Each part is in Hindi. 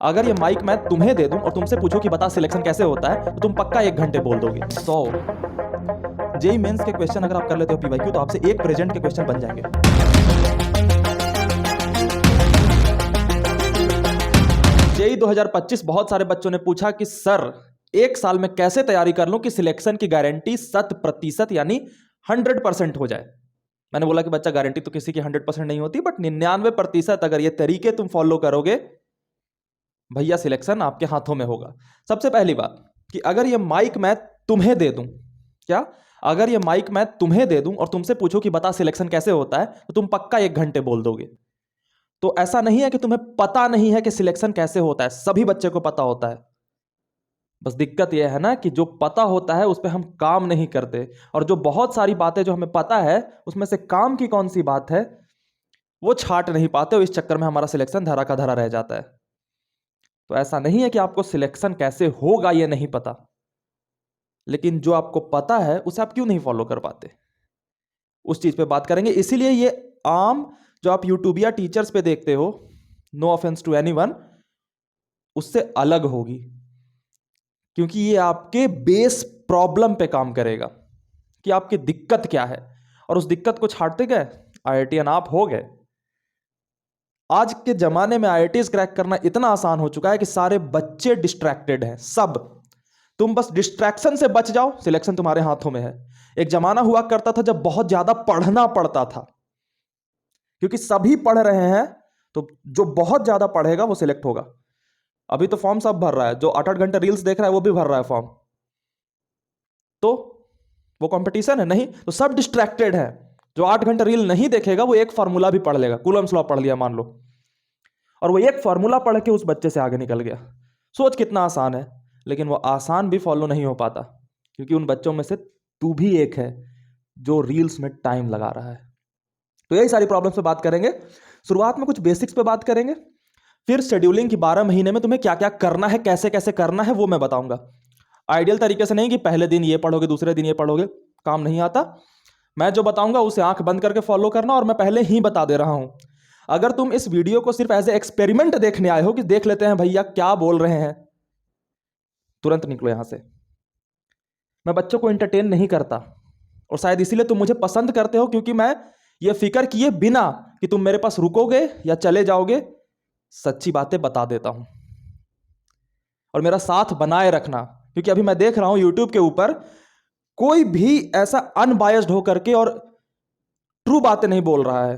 अगर ये माइक मैं तुम्हें दे दूं और तुमसे पूछो कि बता सिलेक्शन कैसे होता है तो तुम पक्का 1 घंटे बोल दोगे। 100 जेई मेंस के क्वेश्चन अगर आप कर लेते हो पीवाईक्यू तो आपसे एक प्रेजेंट के क्वेश्चन बन जाएंगे। जेई 2025 बहुत सारे बच्चों ने पूछा कि सर एक साल में कैसे तैयारी कर लूं कि सिलेक्शन की गारंटी 100% यानी 100% हो जाए। मैंने बोला कि बच्चा गारंटी तो किसी की 100% नहीं होती, बट 99% अगर ये तरीके तुम फॉलो करोगे भैया सिलेक्शन आपके हाथों में होगा। सबसे पहली बात कि अगर ये माइक मैं तुम्हें दे दूं, क्या अगर ये माइक मैं तुम्हें दे दूं और तुमसे पूछो कि बता सिलेक्शन कैसे होता है तो तुम पक्का 1 घंटे बोल दोगे। तो ऐसा नहीं है कि तुम्हें पता नहीं है कि सिलेक्शन कैसे होता है, सभी बच्चे को पता होता है। बस दिक्कत यह है ना कि जो पता होता है उस पर हम काम नहीं करते, और जो बहुत सारी बातें जो हमें पता है उसमें से काम की कौन सी बात है वो छाट नहीं पाते, और इस चक्कर में हमारा सिलेक्शन धरा का धरा रह जाता है। तो ऐसा नहीं है कि आपको सिलेक्शन कैसे होगा ये नहीं पता, लेकिन जो आपको पता है उसे आप क्यों नहीं फॉलो कर पाते, उस चीज पे बात करेंगे। इसीलिए ये आम जो आप यूट्यूब या टीचर्स पे देखते हो, नो ऑफेंस टू एनीवन, उससे अलग होगी, क्योंकि ये आपके बेस प्रॉब्लम पे काम करेगा कि आपकी दिक्कत क्या है, और उस दिक्कत को छाटते गए आईआईटीएन आप हो गए। आज के जमाने में आईआईटीज क्रैक करना इतना आसान हो चुका है कि सारे बच्चे डिस्ट्रैक्टेड हैं, सब। तुम बस डिस्ट्रैक्शन से बच जाओ, सिलेक्शन तुम्हारे हाथों में है। एक जमाना हुआ करता था जब बहुत ज्यादा पढ़ना पड़ता था, क्योंकि सभी पढ़ रहे हैं तो जो बहुत ज्यादा पढ़ेगा वो सिलेक्ट होगा। अभी तो फॉर्म सब भर रहा है, जो 8-8 घंटे रील्स देख रहा है वो भी भर रहा है फॉर्म, तो वो कंपटीशन है नहीं। तो सब डिस्ट्रैक्टेड है। जो 8 घंटे रील नहीं देखेगा वो एक फार्मूला भी पढ़ लेगा, कूलम्स लॉ पढ़ लिया मान लो, और वो एक फार्मूला पढ़ के उस बच्चे से आगे निकल गया। सोच कितना आसान है, लेकिन वो आसान भी फॉलो नहीं हो पाता, क्योंकि उन बच्चों में से तू भी एक है जो रील्स में टाइम लगा रहा है। तो यही सारी प्रॉब्लम्स पे बात करेंगे। शुरुआत में कुछ बेसिक्स पे बात करेंगे, फिर शेड्यूलिंग की 12 महीने में तुम्हें क्या क्या करना है, कैसे कैसे करना है वो मैं बताऊंगा। आइडियल तरीके से नहीं कि पहले दिन ये पढ़ोगे दूसरे दिन ये पढ़ोगे, काम नहीं आता। मैं जो बताऊंगा उसे आंख बंद करके फॉलो करना, और मैं पहले ही बता दे रहा हूं, अगर तुम इस वीडियो को सिर्फ एज ए एक्सपेरिमेंट देखने आए हो कि देख लेते हैं भैया क्या बोल रहे हैं, तुरंत निकलो यहां से। मैं बच्चों को एंटरटेन नहीं करता, और शायद इसीलिए तुम मुझे पसंद करते हो, क्योंकि मैं ये फिक्र किए बिना कि तुम मेरे पास रुकोगे या चले जाओगे सच्ची बातें बता देता हूं, और मेरा साथ बनाए रखना। क्योंकि अभी मैं देख रहा हूं यूट्यूब के ऊपर कोई भी ऐसा अनबायस्ड होकर के और ट्रू बातें नहीं बोल रहा है।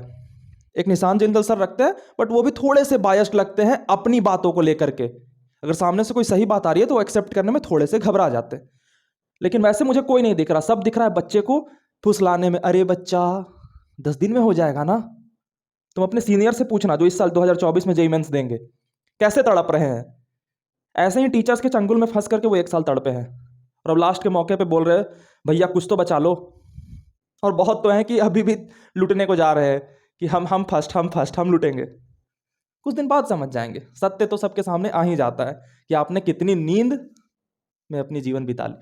एक निशान जिंदल सर रखते हैं, बट वो भी थोड़े से बायस्ड लगते हैं अपनी बातों को लेकर के। अगर सामने से कोई सही बात आ रही है तो वो एक्सेप्ट करने में थोड़े से घबरा जाते हैं, लेकिन वैसे मुझे कोई नहीं दिख रहा। सब दिख रहा है बच्चे को फुसलाने में, अरे बच्चा 10 दिन में हो जाएगा ना। तुम अपने सीनियर से पूछना जो इस साल 2024 में जेईई मेंस देंगे, कैसे तड़प रहे हैं। ऐसे ही टीचर्स के चंगुल में फंस करके वो 1 साल तड़पे हैं, और अब लास्ट के मौके पे बोल रहे हैं भैया कुछ तो बचा लो। और बहुत तो हैं कि अभी भी लुटने को जा रहे हैं कि हम फर्स्ट हम लुटेंगे। कुछ दिन बाद समझ जाएंगे, सत्य तो सबके सामने आ ही जाता है कि आपने कितनी नींद में अपनी जीवन बिता ली।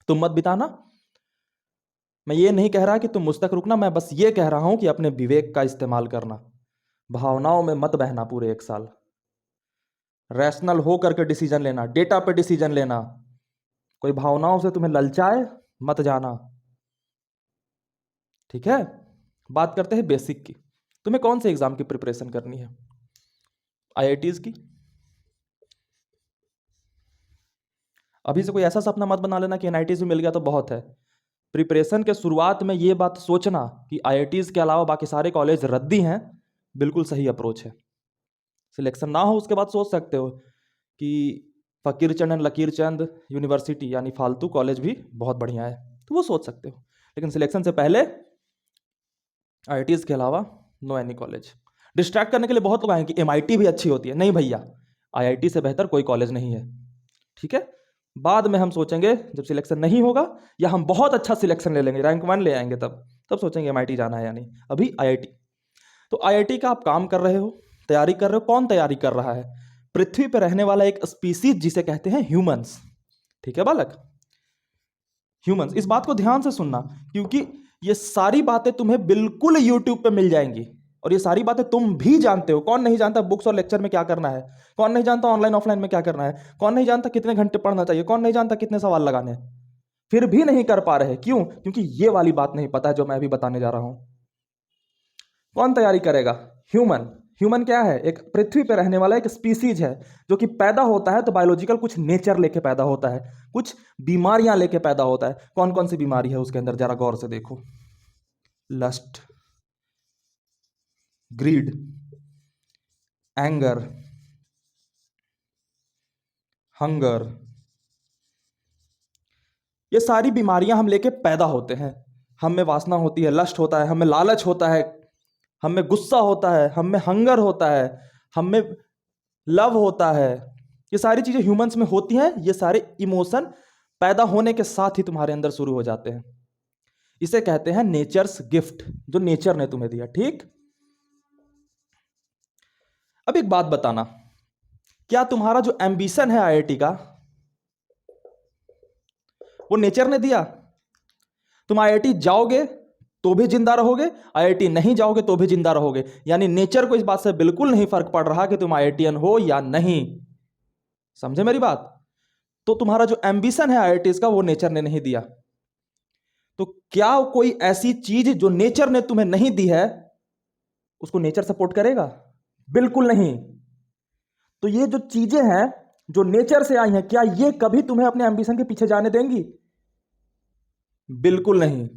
तुम मत बिताना। मैं ये नहीं कह रहा कि तुम मुझ तक रुकना, मैं बस ये कह रहा हूं कि अपने विवेक का इस्तेमाल करना, भावनाओं में मत बहना पूरे 1 साल। रैशनल हो करके डिसीजन लेना, डेटा पे डिसीजन लेना। कोई भावनाओं से तुम्हें ललचाए मत जाना, ठीक है। बात करते हैं बेसिक की। तुम्हें कौन से एग्जाम की प्रिपरेशन करनी है? आईआईटीज की। अभी से कोई ऐसा सपना मत बना लेना कि एनआईटीज में मिल गया तो बहुत है। प्रिपरेशन के शुरुआत में ये बात सोचना कि आईआईटीज के अलावा बाकी सारे कॉलेज रद्दी हैं, बिल्कुल सही अप्रोच है। सिलेक्शन ना हो उसके बाद सोच सकते हो कि फकीर चंद एंड लकीर चंद यूनिवर्सिटी यानी फालतू कॉलेज भी बहुत बढ़िया है, तो वो सोच सकते हो। लेकिन सिलेक्शन से पहले आईआईटीज के अलावा नो एनी कॉलेज। डिस्ट्रैक्ट करने के लिए बहुत लोग आएंगे कि एमआईटी भी अच्छी होती है। नहीं भैया, आईआईटी से बेहतर कोई कॉलेज नहीं है, ठीक है। बाद में हम सोचेंगे जब सिलेक्शन नहीं होगा, या हम बहुत अच्छा सिलेक्शन ले लेंगे, रैंक 1 ले आएंगे, तब सोचेंगे एमआईटी जाना है या नहीं। अभी आईआईटी। तो आईआईटी का आप काम कर रहे हो, तैयारी कर रहे हो। कौन तैयारी कर रहा है? पृथ्वी पर रहने वाला एक स्पीसीज जिसे कहते हैं ह्यूमंस, ठीक है बालक, ह्यूमंस। इस बात को ध्यान से सुनना, क्योंकि ये सारी बातें तुम्हें बिल्कुल यूट्यूब पे मिल जाएंगी, और ये सारी बातें तुम भी जानते हो। कौन नहीं जानता बुक्स और लेक्चर में क्या करना है? कौन नहीं जानता ऑनलाइन ऑफलाइन में क्या करना है? कौन नहीं जानता कितने घंटे पढ़ना चाहिए? कौन नहीं जानता कितने सवाल लगाने हैं? फिर भी नहीं कर पा रहे, क्यों? क्योंकि ये वाली बात नहीं पता है जो मैं अभी बताने जा रहा हूं। कौन तैयारी करेगा? ह्यूमन। ह्यूमन क्या है? एक पृथ्वी पर रहने वाला एक स्पीसीज है जो कि पैदा होता है तो बायोलॉजिकल कुछ नेचर लेके पैदा होता है, कुछ बीमारियां लेके पैदा होता है। कौन कौन सी बीमारी है उसके अंदर, जरा गौर से देखो। लस्ट, ग्रीड, एंगर, हंगर, ये सारी बीमारियां हम लेके पैदा होते हैं। हम में वासना होती है, लस्ट होता है, हमें लालच होता है, हम में गुस्सा होता है, हम में हंगर होता है, हम में लव होता है। ये सारी चीजें ह्यूमंस में होती हैं। ये सारे इमोशन पैदा होने के साथ ही तुम्हारे अंदर शुरू हो जाते हैं। इसे कहते हैं नेचर्स गिफ्ट, जो नेचर ने तुम्हें दिया। ठीक। अब एक बात बताना, क्या तुम्हारा जो एम्बिशन है आईआईटी का, वो नेचर ने दिया? तुम आईआईटी जाओगे तो भी जिंदा रहोगे, आईआईटी नहीं जाओगे तो भी जिंदा रहोगे। यानी नेचर को इस बात से बिल्कुल नहीं फर्क पड़ रहा कि तुम आईआईटीएन हो या नहीं। समझे मेरी बात? तो तुम्हारा जो एम्बिशन है आईआईटी का, वो नेचर ने नहीं दिया। तो क्या कोई ऐसी चीज जो नेचर ने तुम्हें नहीं दी है, उसको नेचर सपोर्ट करेगा? बिल्कुल नहीं। तो ये जो चीजें हैं जो नेचर से आई हैं, क्या ये कभी तुम्हें अपने एम्बिशन के पीछे जाने देंगी? बिल्कुल नहीं,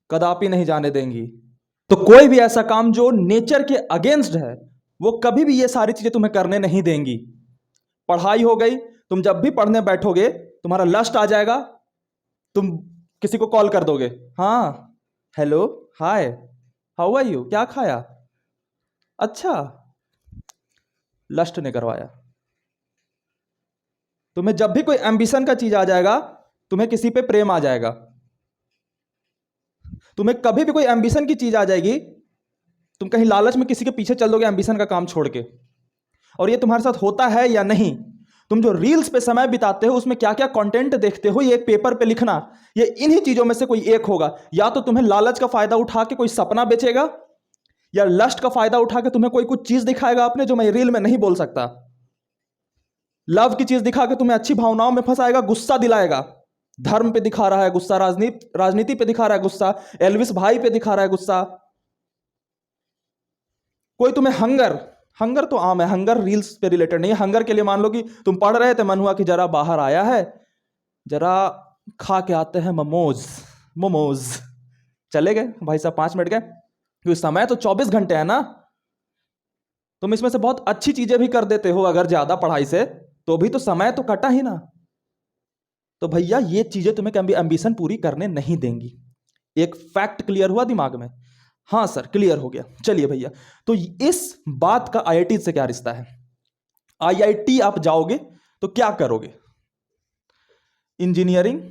कदापि नहीं जाने देंगी। तो कोई भी ऐसा काम जो नेचर के अगेंस्ट है, वो कभी भी ये सारी चीजें तुम्हें करने नहीं देंगी। पढ़ाई हो गई, तुम जब भी पढ़ने बैठोगे तुम्हारा लस्ट आ जाएगा, तुम किसी को कॉल कर दोगे, हाँ hello hi how are you, क्या खाया? अच्छा, लस्ट ने करवाया। तुम्हें जब भी कोई एम्बिशन का चीज आ जाएगा, तुम्हें किसी पे प्रेम आ जाएगा। तुम्हें कभी भी कोई एम्बिशन की चीज आ जाएगी, तुम कहीं लालच में किसी के पीछे चल दोगे एम्बिशन का काम छोड़ के। और ये तुम्हारे साथ होता है या नहीं? तुम जो रील्स पे समय बिताते हो उसमें क्या क्या कंटेंट देखते हो, ये एक पेपर पे लिखना, ये इन्हीं चीजों में से कोई एक होगा। या तो तुम्हें लालच का फायदा उठा के कोई सपना बेचेगा, या लस्ट का फायदा उठा के तुम्हें कोई कुछ चीज दिखाएगा अपने, जो मैं रील में नहीं बोल सकता। लव की चीज दिखा के तुम्हें अच्छी भावनाओं में फंसाएगा, गुस्सा दिलाएगा। धर्म पे दिखा रहा है गुस्सा, राजनीति पे दिखा रहा है गुस्सा, एल्विस भाई पे दिखा रहा है गुस्सा। कोई तुम्हें हंगर, हंगर तो आम है, हंगर रील्स पे रिलेटेड नहीं है। हंगर के लिए मान लो कि तुम पढ़ रहे थे, मन हुआ कि जरा बाहर आया है, जरा खा के आते हैं मोमोज। मोमोज चले गए भाई साहब, 5 मिनट गए, क्योंकि समय तो 24 घंटे है ना। तुम इसमें से बहुत अच्छी चीजें भी कर देते हो, अगर ज्यादा पढ़ाई से, तो भी तो समय तो कटा ही ना। तो भैया ये चीजें तुम्हें कभी एम्बिशन पूरी करने नहीं देंगी। एक फैक्ट क्लियर हुआ दिमाग में? हाँ सर क्लियर हो गया। चलिए भैया, तो इस बात का आईआईटी से क्या रिश्ता है? आईआईटी आप जाओगे तो क्या करोगे? इंजीनियरिंग।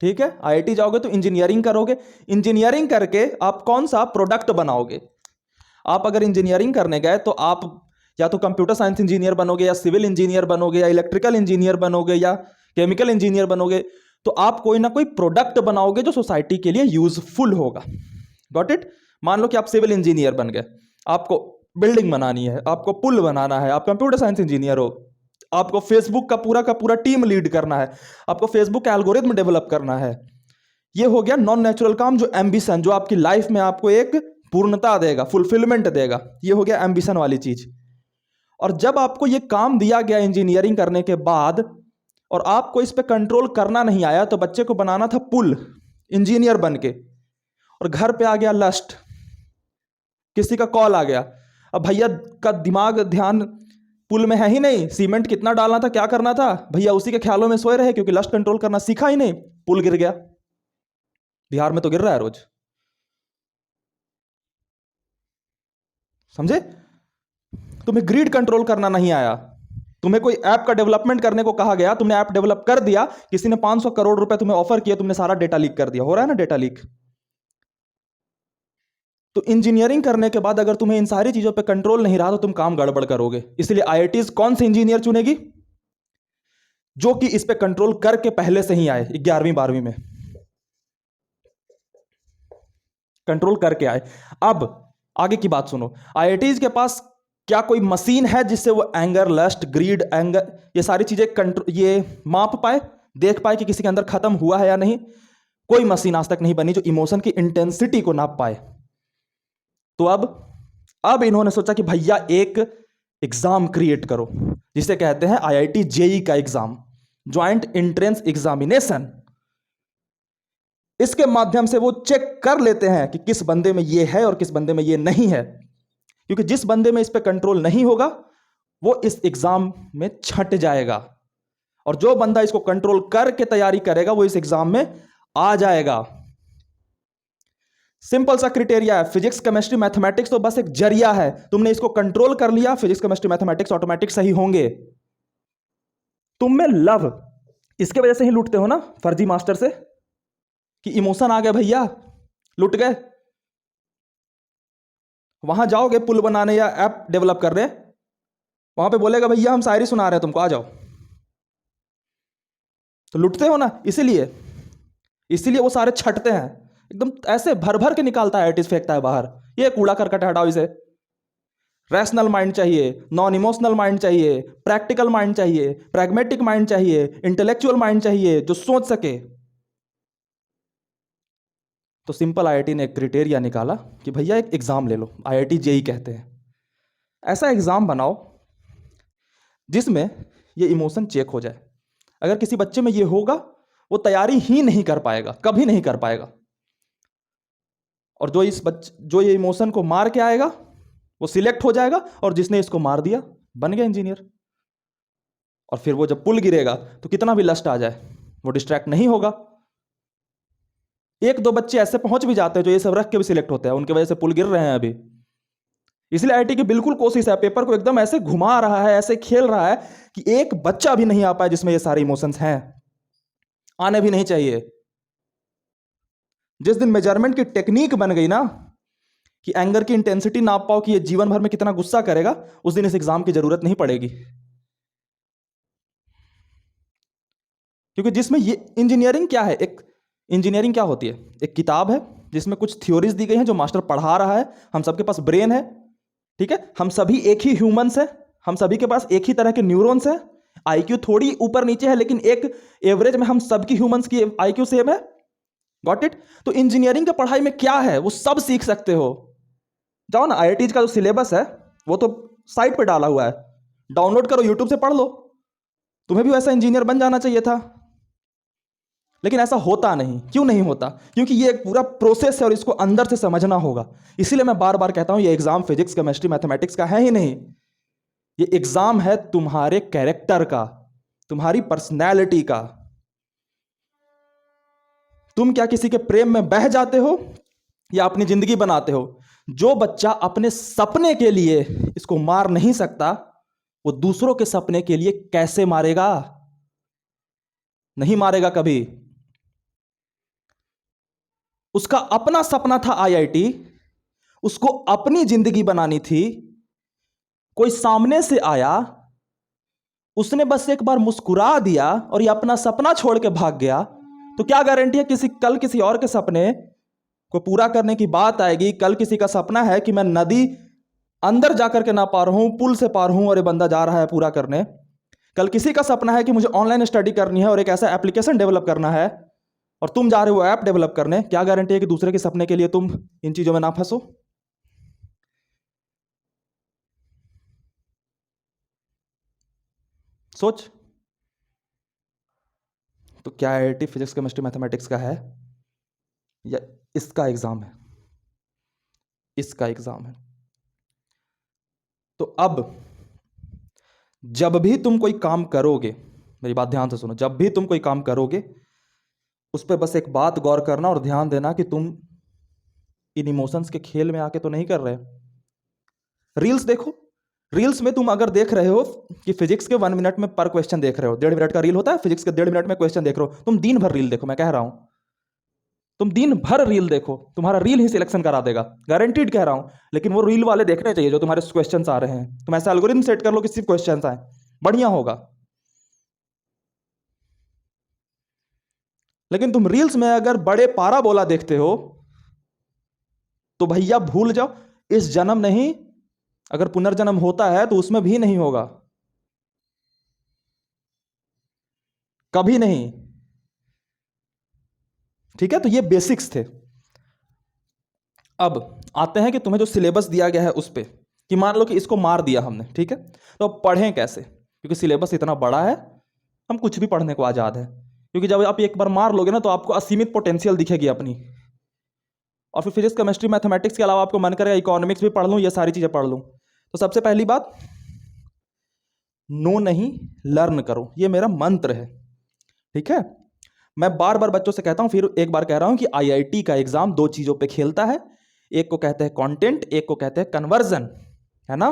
ठीक है, आईआईटी जाओगे तो इंजीनियरिंग करोगे। इंजीनियरिंग करके आप कौन सा प्रोडक्ट बनाओगे? आप अगर इंजीनियरिंग करने गए तो आप या तो कंप्यूटर साइंस इंजीनियर बनोगे, या सिविल इंजीनियर बनोगे, या इलेक्ट्रिकल इंजीनियर बनोगे, या केमिकल इंजीनियर बनोगे। तो आप कोई ना कोई प्रोडक्ट बनाओगे जो सोसाइटी के लिए यूजफुल होगा। Got it? मान लो कि आप सिविल इंजीनियर बन गए, आपको बिल्डिंग बनानी है, आपको पुल बनाना है, आप कंप्यूटर साइंस इंजीनियर हो, आपको फेसबुक का पूरा टीम लीड करना है, आपको फेसबुक का एल्गोरिथम डेवलप करना है। ये हो गया नॉन नेचुरल काम, जो एम्बिशन, जो आपकी लाइफ में आपको एक पूर्णता देगा, फुलफिलमेंट देगा। ये हो गया एम्बिशन वाली चीज। और जब आपको ये काम दिया गया इंजीनियरिंग करने के बाद, और आपको इस पे कंट्रोल करना नहीं आया, तो बच्चे को बनाना था पुल, इंजीनियर बन के, और घर पे आ गया लस्ट, किसी का कॉल आ गया। अब भैया का दिमाग ध्यान पुल में है ही नहीं, सीमेंट कितना डालना था, क्या करना था, भैया उसी के ख्यालों में सोए रहे, क्योंकि लस्ट कंट्रोल करना सीखा ही नहीं। पुल गिर गया। बिहार में तो गिर रहा है रोज, समझे? तुम्हें ग्रीड कंट्रोल करना नहीं आया, तुम्हें कोई ऐप का डेवलपमेंट करने को कहा गया, तुमने ऐप डेवलप कर दिया, किसी ने 500 करोड़ रुपए तुम्हें ऑफर किया, तुमने सारा डेटा लीक कर दिया। हो रहा है ना डेटा लीक? तो इंजीनियरिंग करने के बाद अगर तुम्हें इन सारी चीजों पे कंट्रोल नहीं रहा, तो तुम काम गड़बड़ करोगे। इसलिए आईआईटीज कौन से इंजीनियर चुनेगी? जो कि इस पे कंट्रोल करके पहले से ही आए 11वीं 12वीं में। कंट्रोल करके आए। अब आगे की बात सुनो, आईआईटीज के पास क्या कोई मशीन है जिससे वो एंगर, लस्ट, ग्रीड, एंगर, ये सारी चीजें कंट्रोल, ये माप पाए, देख पाए कि किसी के अंदर खत्म हुआ है या नहीं? कोई मशीन आज तक नहीं बनी जो इमोशन की इंटेंसिटी को नाप पाए। तो अब इन्होंने सोचा कि भैया एक एग्जाम क्रिएट करो जिसे कहते हैं आईआईटी जेई का एग्जाम, ज्वाइंट एंट्रेंस एग्जामिनेशन। इसके माध्यम से वो चेक कर लेते हैं कि किस बंदे में ये है और किस बंदे में ये नहीं है, क्योंकि जिस बंदे में इस पे कंट्रोल नहीं होगा वो इस एग्जाम में छट जाएगा, और जो बंदा इसको कंट्रोल करके तैयारी करेगा वो इस एग्जाम में आ जाएगा। सिंपल सा क्राइटेरिया है, फिजिक्स, केमिस्ट्री, मैथमेटिक्स तो बस एक जरिया है। तुमने इसको कंट्रोल कर लिया, फिजिक्स, केमिस्ट्री, मैथमेटिक्स ऑटोमेटिक सही होंगे। तुम में लव, इसके वजह से ही लूटते हो ना फर्जी मास्टर से, कि इमोशन आ गया भैया, लुट गए। वहां जाओगे पुल बनाने या ऐप डेवलप कर रहे, वहां पे बोलेगा भैया हम शायरी सुना रहे हैं तुमको, आ जाओ, तो लुटते हो ना। इसीलिए वो सारे छटते हैं, एकदम ऐसे भर भर के निकालता है, एटिस फेंकता है बाहर, ये कूड़ा करकट हटाओ इसे। रैशनल माइंड चाहिए, नॉन इमोशनल माइंड चाहिए, प्रैक्टिकल माइंड चाहिए, प्रैग्मेटिक माइंड चाहिए, इंटेलेक्चुअल माइंड चाहिए जो सोच सके। तो सिंपल आईआईटी ने एक क्राइटेरिया निकाला कि भैया एक एग्जाम ले लो, आईआईटी जेई कहते हैं। ऐसा एग्जाम बनाओ जिसमें ये इमोशन चेक हो जाए। अगर किसी बच्चे में ये होगा वो तैयारी ही नहीं कर पाएगा, कभी नहीं कर पाएगा। और जो ये इमोशन को मार के आएगा वो सिलेक्ट हो जाएगा, और जिसने इसको मार दिया बन गया इंजीनियर। और फिर वो जब पुल गिरेगा तो कितना भी लस्ट आ जाए वो डिस्ट्रैक्ट नहीं होगा। एक दो बच्चे ऐसे पहुंच भी जाते हैं जो ये सब रख के भी सिलेक्ट होते हैं, उनकी वजह से पुल गिर रहे हैं अभी। इसलिए आईआईटी की बिल्कुल कोशिश है, पेपर को एकदम ऐसे घुमा रहा है, ऐसे खेल रहा है कि एक बच्चा भी नहीं आ पाए जिसमें ये सारे इमोशंस हैं, आने भी नहीं चाहिए। जिस दिन मेजरमेंट की टेक्निक बन गई ना कि एंगर की इंटेंसिटी नाप पाओ कि ये जीवन भर में कितना गुस्सा करेगा, उस दिन इस एग्जाम की जरूरत नहीं पड़ेगी। क्योंकि जिसमें ये इंजीनियरिंग क्या है, एक इंजीनियरिंग क्या होती है, एक किताब है जिसमें कुछ थ्योरीज दी गई हैं जो मास्टर पढ़ा रहा है। हम सबके पास ब्रेन है, ठीक है, हम सभी एक ही ह्यूमंस है, हम सभी के पास एक ही तरह के न्यूरॉन्स है। आईक्यू थोड़ी ऊपर नीचे है लेकिन एक एवरेज में हम सबकी ह्यूमंस की आईक्यू सेम है। Got it? तो इंजीनियरिंग की पढ़ाई में क्या है वो सब सीख सकते हो। जाओ ना, आईआईटी का जो सिलेबस है वो तो साइट पे डाला हुआ है, डाउनलोड करो, यूट्यूब से पढ़ लो। तुम्हें भी वैसा इंजीनियर बन जाना चाहिए था, लेकिन ऐसा होता नहीं। क्यों नहीं होता? क्योंकि ये एक पूरा प्रोसेस है और इसको अंदर से समझना होगा। इसीलिए मैं बार बार कहता हूं ये एग्जाम फिजिक्स, केमिस्ट्री, मैथमेटिक्स का है ही नहीं। ये एग्जाम है तुम्हारे कैरेक्टर का, तुम्हारी पर्सनैलिटी का। तुम क्या किसी के प्रेम में बह जाते हो या अपनी जिंदगी बनाते हो? जो बच्चा अपने सपने के लिए इसको मार नहीं सकता वो दूसरों के सपने के लिए कैसे मारेगा? नहीं मारेगा कभी। उसका अपना सपना था आईआईटी, उसको अपनी जिंदगी बनानी थी। कोई सामने से आया, उसने बस एक बार मुस्कुरा दिया और ये अपना सपना छोड़ के भाग गया, तो क्या गारंटी है कल किसी और के सपने को पूरा करने की बात आएगी? कल किसी का सपना है कि मैं नदी अंदर जाकर के ना पार हूं, पुल से पार हूं, और ये बंदा जा रहा है पूरा करने। कल किसी का सपना है कि मुझे ऑनलाइन स्टडी करनी है और एक ऐसा एप्लीकेशन डेवलप करना है, और तुम जा रहे हो ऐप डेवलप करने। क्या गारंटी है कि दूसरे के सपने के लिए तुम इन चीजों में ना फंसो? सोच। तो क्या आईआईटी फिजिक्स, केमिस्ट्री, मैथमेटिक्स का है या इसका एग्जाम है? इसका एग्जाम है। तो अब जब भी तुम कोई काम करोगे, मेरी बात ध्यान से सुनो, जब भी तुम कोई काम करोगे उस पर बस एक बात गौर करना और ध्यान देना कि तुम इन इमोशंस के खेल में आके तो नहीं कर रहे। रील्स देखो, रील्स में तुम अगर देख रहे हो कि फिजिक्स के 1 मिनट में पर क्वेश्चन देख रहे हो, 1.5 मिनट का रील होता है, फिजिक्स के 1.5 मिनट में क्वेश्चन देख रहे हो, तुम दिन भर रील देखो। मैं कह रहा हूं तुम दिन भर रील देखो, तुम्हारा रील ही सिलेक्शन करा देगा, गारंटीड कह रहा हूं। लेकिन वो रील वाले देखने चाहिए जो तुम्हारे क्वेश्चन आ रहे हैं। तुम ऐसा एल्गोरिथम सेट कर लो कि सिर्फ क्वेश्चन आए, बढ़िया होगा। लेकिन तुम रील्स में अगर बड़े पारा बोला देखते हो तो भैया भूल जाओ, इस जन्म नहीं, अगर पुनर्जन्म होता है तो उसमें भी नहीं होगा, कभी नहीं। ठीक है, तो ये बेसिक्स थे। अब आते हैं कि तुम्हें जो सिलेबस दिया गया है उस पे, कि मान लो कि इसको मार दिया हमने, ठीक है, तो अब पढ़ें कैसे, क्योंकि सिलेबस इतना बड़ा है, हम कुछ भी पढ़ने को आजाद है। क्योंकि जब आप एक बार मार लोगे ना तो आपको असीमित पोटेंशियल दिखेगी अपनी, और फिर फिजिक्स केमिस्ट्री मैथमेटिक्स के अलावा आपको मन करेगा इकोनॉमिक्स भी पढ़ लूँ, ये सारी चीज़ें पढ़ लूँ। तो सबसे पहली बात, नो नहीं, लर्न करो, ये मेरा मंत्र है। ठीक है, मैं बार बार बच्चों से कहता हूं, फिर एक बार कह रहा हूं कि आईआईटी का एग्जाम दो चीजों पे खेलता है, एक को कहते हैं कंटेंट, एक को कहते हैं कन्वर्जन, है ना।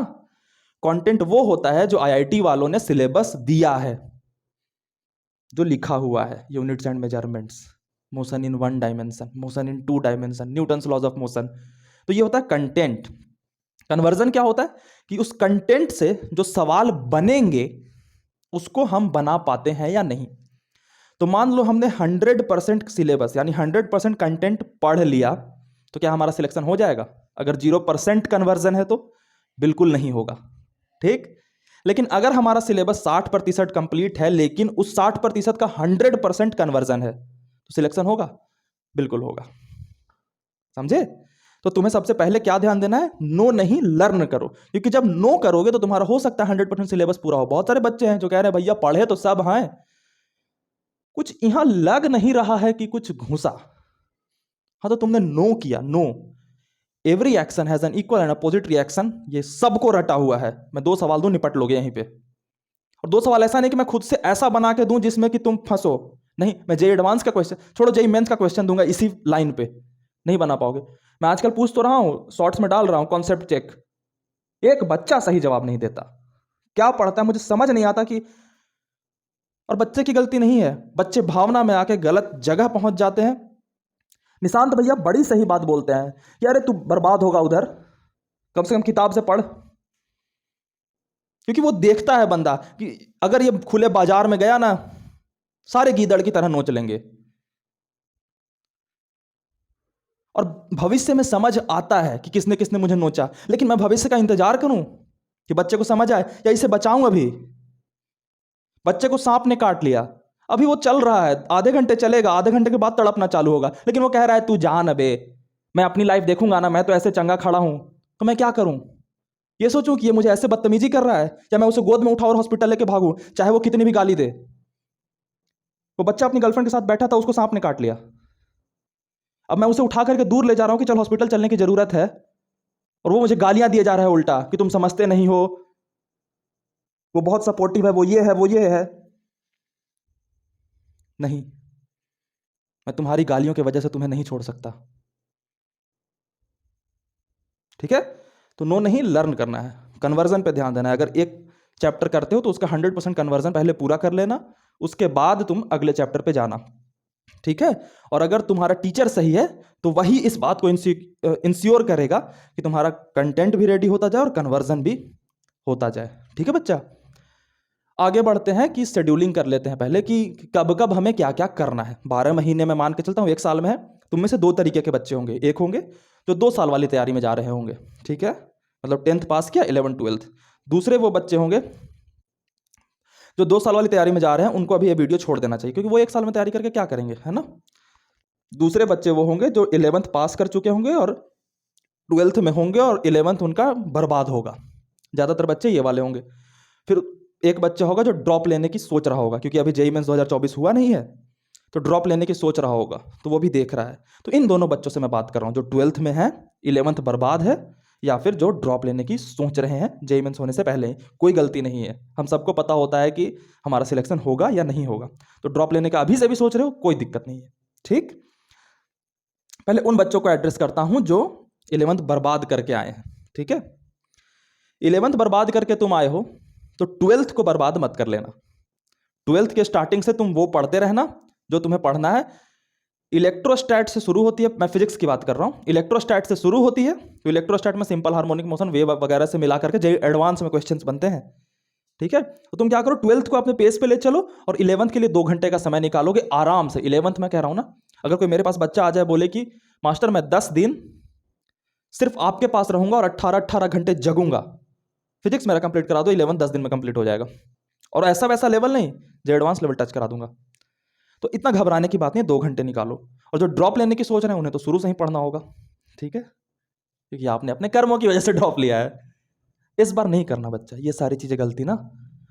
कंटेंट वो होता है जो आईआईटी वालों ने सिलेबस दिया है, जो लिखा हुआ है, units and measurements, motion in 1 dimension, motion in 2 dimension, Newton's laws of motion, तो ये होता है कंटेंट। कन्वर्जन क्या होता है कि उस कंटेंट से जो सवाल बनेंगे उसको हम बना पाते हैं या नहीं। तो मान लो हमने 100% सिलेबस यानी 100% कंटेंट पढ़ लिया, तो क्या हमारा सिलेक्शन हो जाएगा? अगर 0% कन्वर्जन है तो बिल्कुल नहीं होगा। ठीक, लेकिन अगर हमारा सिलेबस 60% कंप्लीट है लेकिन उस 60% का 100% कन्वर्जन है तो सिलेक्शन होगा? बिल्कुल होगा। समझे? तो तुम्हें सबसे पहले क्या ध्यान देना है? नो नहीं, लर्न करो। क्योंकि जब नो करोगे तो तुम्हारा हो सकता है 100% सिलेबस पूरा हो। बहुत सारे बच्चे हैं जो कह रहे हैं भैया पढ़े तो सब हैं, कुछ यहां लग नहीं रहा है कि कुछ घुसा। हाँ, तो तुमने नो किया। No, every action has an equal and opposite reaction, ये सबको रटा हुआ है। मैं 2 सवाल दूं, निपट लोगे यहीं पे। और 2 सवाल ऐसा नहीं कि मैं खुद से ऐसा बना के दूं जिसमें कि तुम फंसो, नहीं। मैं जेई एडवांस का क्वेश्चन छोड़ो, जेई मेंस का क्वेश्चन दूंगा इसी लाइन पे, नहीं बना पाओगे। मैं आजकल पूछ तो रहा हूं, शॉर्ट्स में डाल रहा हूं कॉन्सेप्ट चेक, एक बच्चा सही जवाब नहीं देता। क्या पढ़ता है मुझे समझ नहीं आता कि, और बच्चे की गलती नहीं है, बच्चे भावना में आके गलत जगह पहुंच जाते हैं। निशांत भैया बड़ी सही बात बोलते हैं कि अरे तू बर्बाद होगा उधर, कम से कम किताब से पढ़। क्योंकि वो देखता है बंदा कि अगर ये खुले बाजार में गया ना, सारे गीदड़ की तरह नोच लेंगे। और भविष्य में समझ आता है कि किसने किसने मुझे नोचा, लेकिन मैं भविष्य का इंतजार करूं कि बच्चे को समझ आए, या इसे बचाऊं? अभी बच्चे को सांप ने काट लिया, अभी वो चल रहा है, आधे घंटे चलेगा, आधे घंटे के बाद तड़पना चालू होगा, लेकिन वो कह रहा है तू जान अबे, मैं अपनी लाइफ देखूंगा ना, मैं तो ऐसे चंगा खड़ा हूं, तो मैं क्या करूं? ये सोचूं कि ये मुझे ऐसे बदतमीजी कर रहा है, या मैं उसे गोद में उठाऊं और हॉस्पिटल लेके भागूं, चाहे वो कितनी भी गाली दे। वो बच्चा अपनी गर्लफ्रेंड के साथ बैठा था, उसको सांप ने काट लिया, अब मैं उसे उठा करके दूर ले जा रहा हूं कि चल हॉस्पिटल चलने की जरूरत है, और वो मुझे गालियां दिए जा रहा है उल्टा कि तुम समझते नहीं हो, वो बहुत सपोर्टिव है, वो ये है, वो ये है। नहीं, मैं तुम्हारी गालियों की वजह से तुम्हें नहीं छोड़ सकता। ठीक है, तो नो नहीं, लर्न करना है, कन्वर्जन पे ध्यान देना है। अगर एक चैप्टर करते हो तो उसका 100% कन्वर्जन पहले पूरा कर लेना, उसके बाद तुम अगले चैप्टर पे जाना। ठीक है, और अगर तुम्हारा टीचर सही है तो वही इस बात को इंश्योर करेगा कि तुम्हारा कंटेंट भी रेडी होता जाए और कन्वर्जन भी होता जाए। ठीक है बच्चा, आगे बढ़ते हैं कि शेड्यूलिंग कर लेते हैं पहले कि कब कब हमें क्या क्या करना है। 12 महीने में मान के चलता हूँ, 1 साल में है, तुम में से 2 तरीके के बच्चे होंगे। एक होंगे जो 2 साल वाली तैयारी में जा रहे होंगे, ठीक है, मतलब 10th पास किया, 11th 12th। दूसरे वो बच्चे होंगे जो 2 साल वाली तैयारी में जा रहे हैं, उनको अभी ये वीडियो छोड़ देना चाहिए, क्योंकि वो 1 साल में तैयारी करके क्या करेंगे, है ना। दूसरे बच्चे वो होंगे जो 11th पास कर चुके होंगे और 12th में होंगे और 11th उनका बर्बाद होगा। ज़्यादातर बच्चे ये वाले होंगे। फिर एक बच्चा होगा जो ड्रॉप लेने की सोच रहा होगा, क्योंकि अभी जेईई मेंस 2024 हुआ नहीं है, तो ड्रॉप लेने की सोच रहा होगा, तो वो भी देख रहा है। तो इन दोनों बच्चों से मैं बात कर रहा हूँ, जो 12th में है, 11th बर्बाद है, या फिर जो ड्रॉप लेने की सोच रहे हैं जेईई मेंस होने से पहले। कोई गलती नहीं है, हम सबको पता होता है कि हमारा सिलेक्शन होगा या नहीं होगा। तो ड्रॉप लेने का अभी से भी सोच रहे हो, कोई दिक्कत नहीं है। ठीक, पहले उन बच्चों को एड्रेस करता हूं जो 11th बर्बाद करके आए हैं। ठीक है, 11th बर्बाद करके तुम आए हो तो 12th को बर्बाद मत कर लेना। 12th के स्टार्टिंग से तुम वो पढ़ते रहना जो तुम्हें पढ़ना है। इलेक्ट्रोस्टैट से शुरू होती है, मैं फिजिक्स की बात कर रहा हूँ, इलेक्ट्रोस्टैट से शुरू होती है। तो इलेक्ट्रोस्टैट में सिंपल हार्मोनिक मोशन, वेव वगैरह से मिला करके जेईई एडवांस में क्वेश्चंस बनते हैं। ठीक है, तो तुम क्या करो, 12th को अपने पेस पे ले चलो और 11th के लिए 2 घंटे का समय निकालोगे आराम से। 11th में कह रहा हूं ना, अगर कोई मेरे पास बच्चा आ जाए बोले कि मास्टर मैं 10 दिन सिर्फ आपके पास रहूंगा और 18 घंटे जगूंगा। फिजिक्स मेरा कंप्लीट करा दो, 11 10 दिन में कंप्लीट हो जाएगा। और ऐसा वैसा लेवल नहीं, जो एडवांस लेवल टच करा दूंगा। तो इतना घबराने की बात नहीं, 2 घंटे निकालो। और जो ड्रॉप लेने की सोच रहे हैं उन्हें तो शुरू से ही पढ़ना होगा, ठीक है, क्योंकि आपने अपने कर्मों की वजह से ड्रॉप लिया है। इस बार नहीं करना बच्चा ये सारी चीजें गलती ना,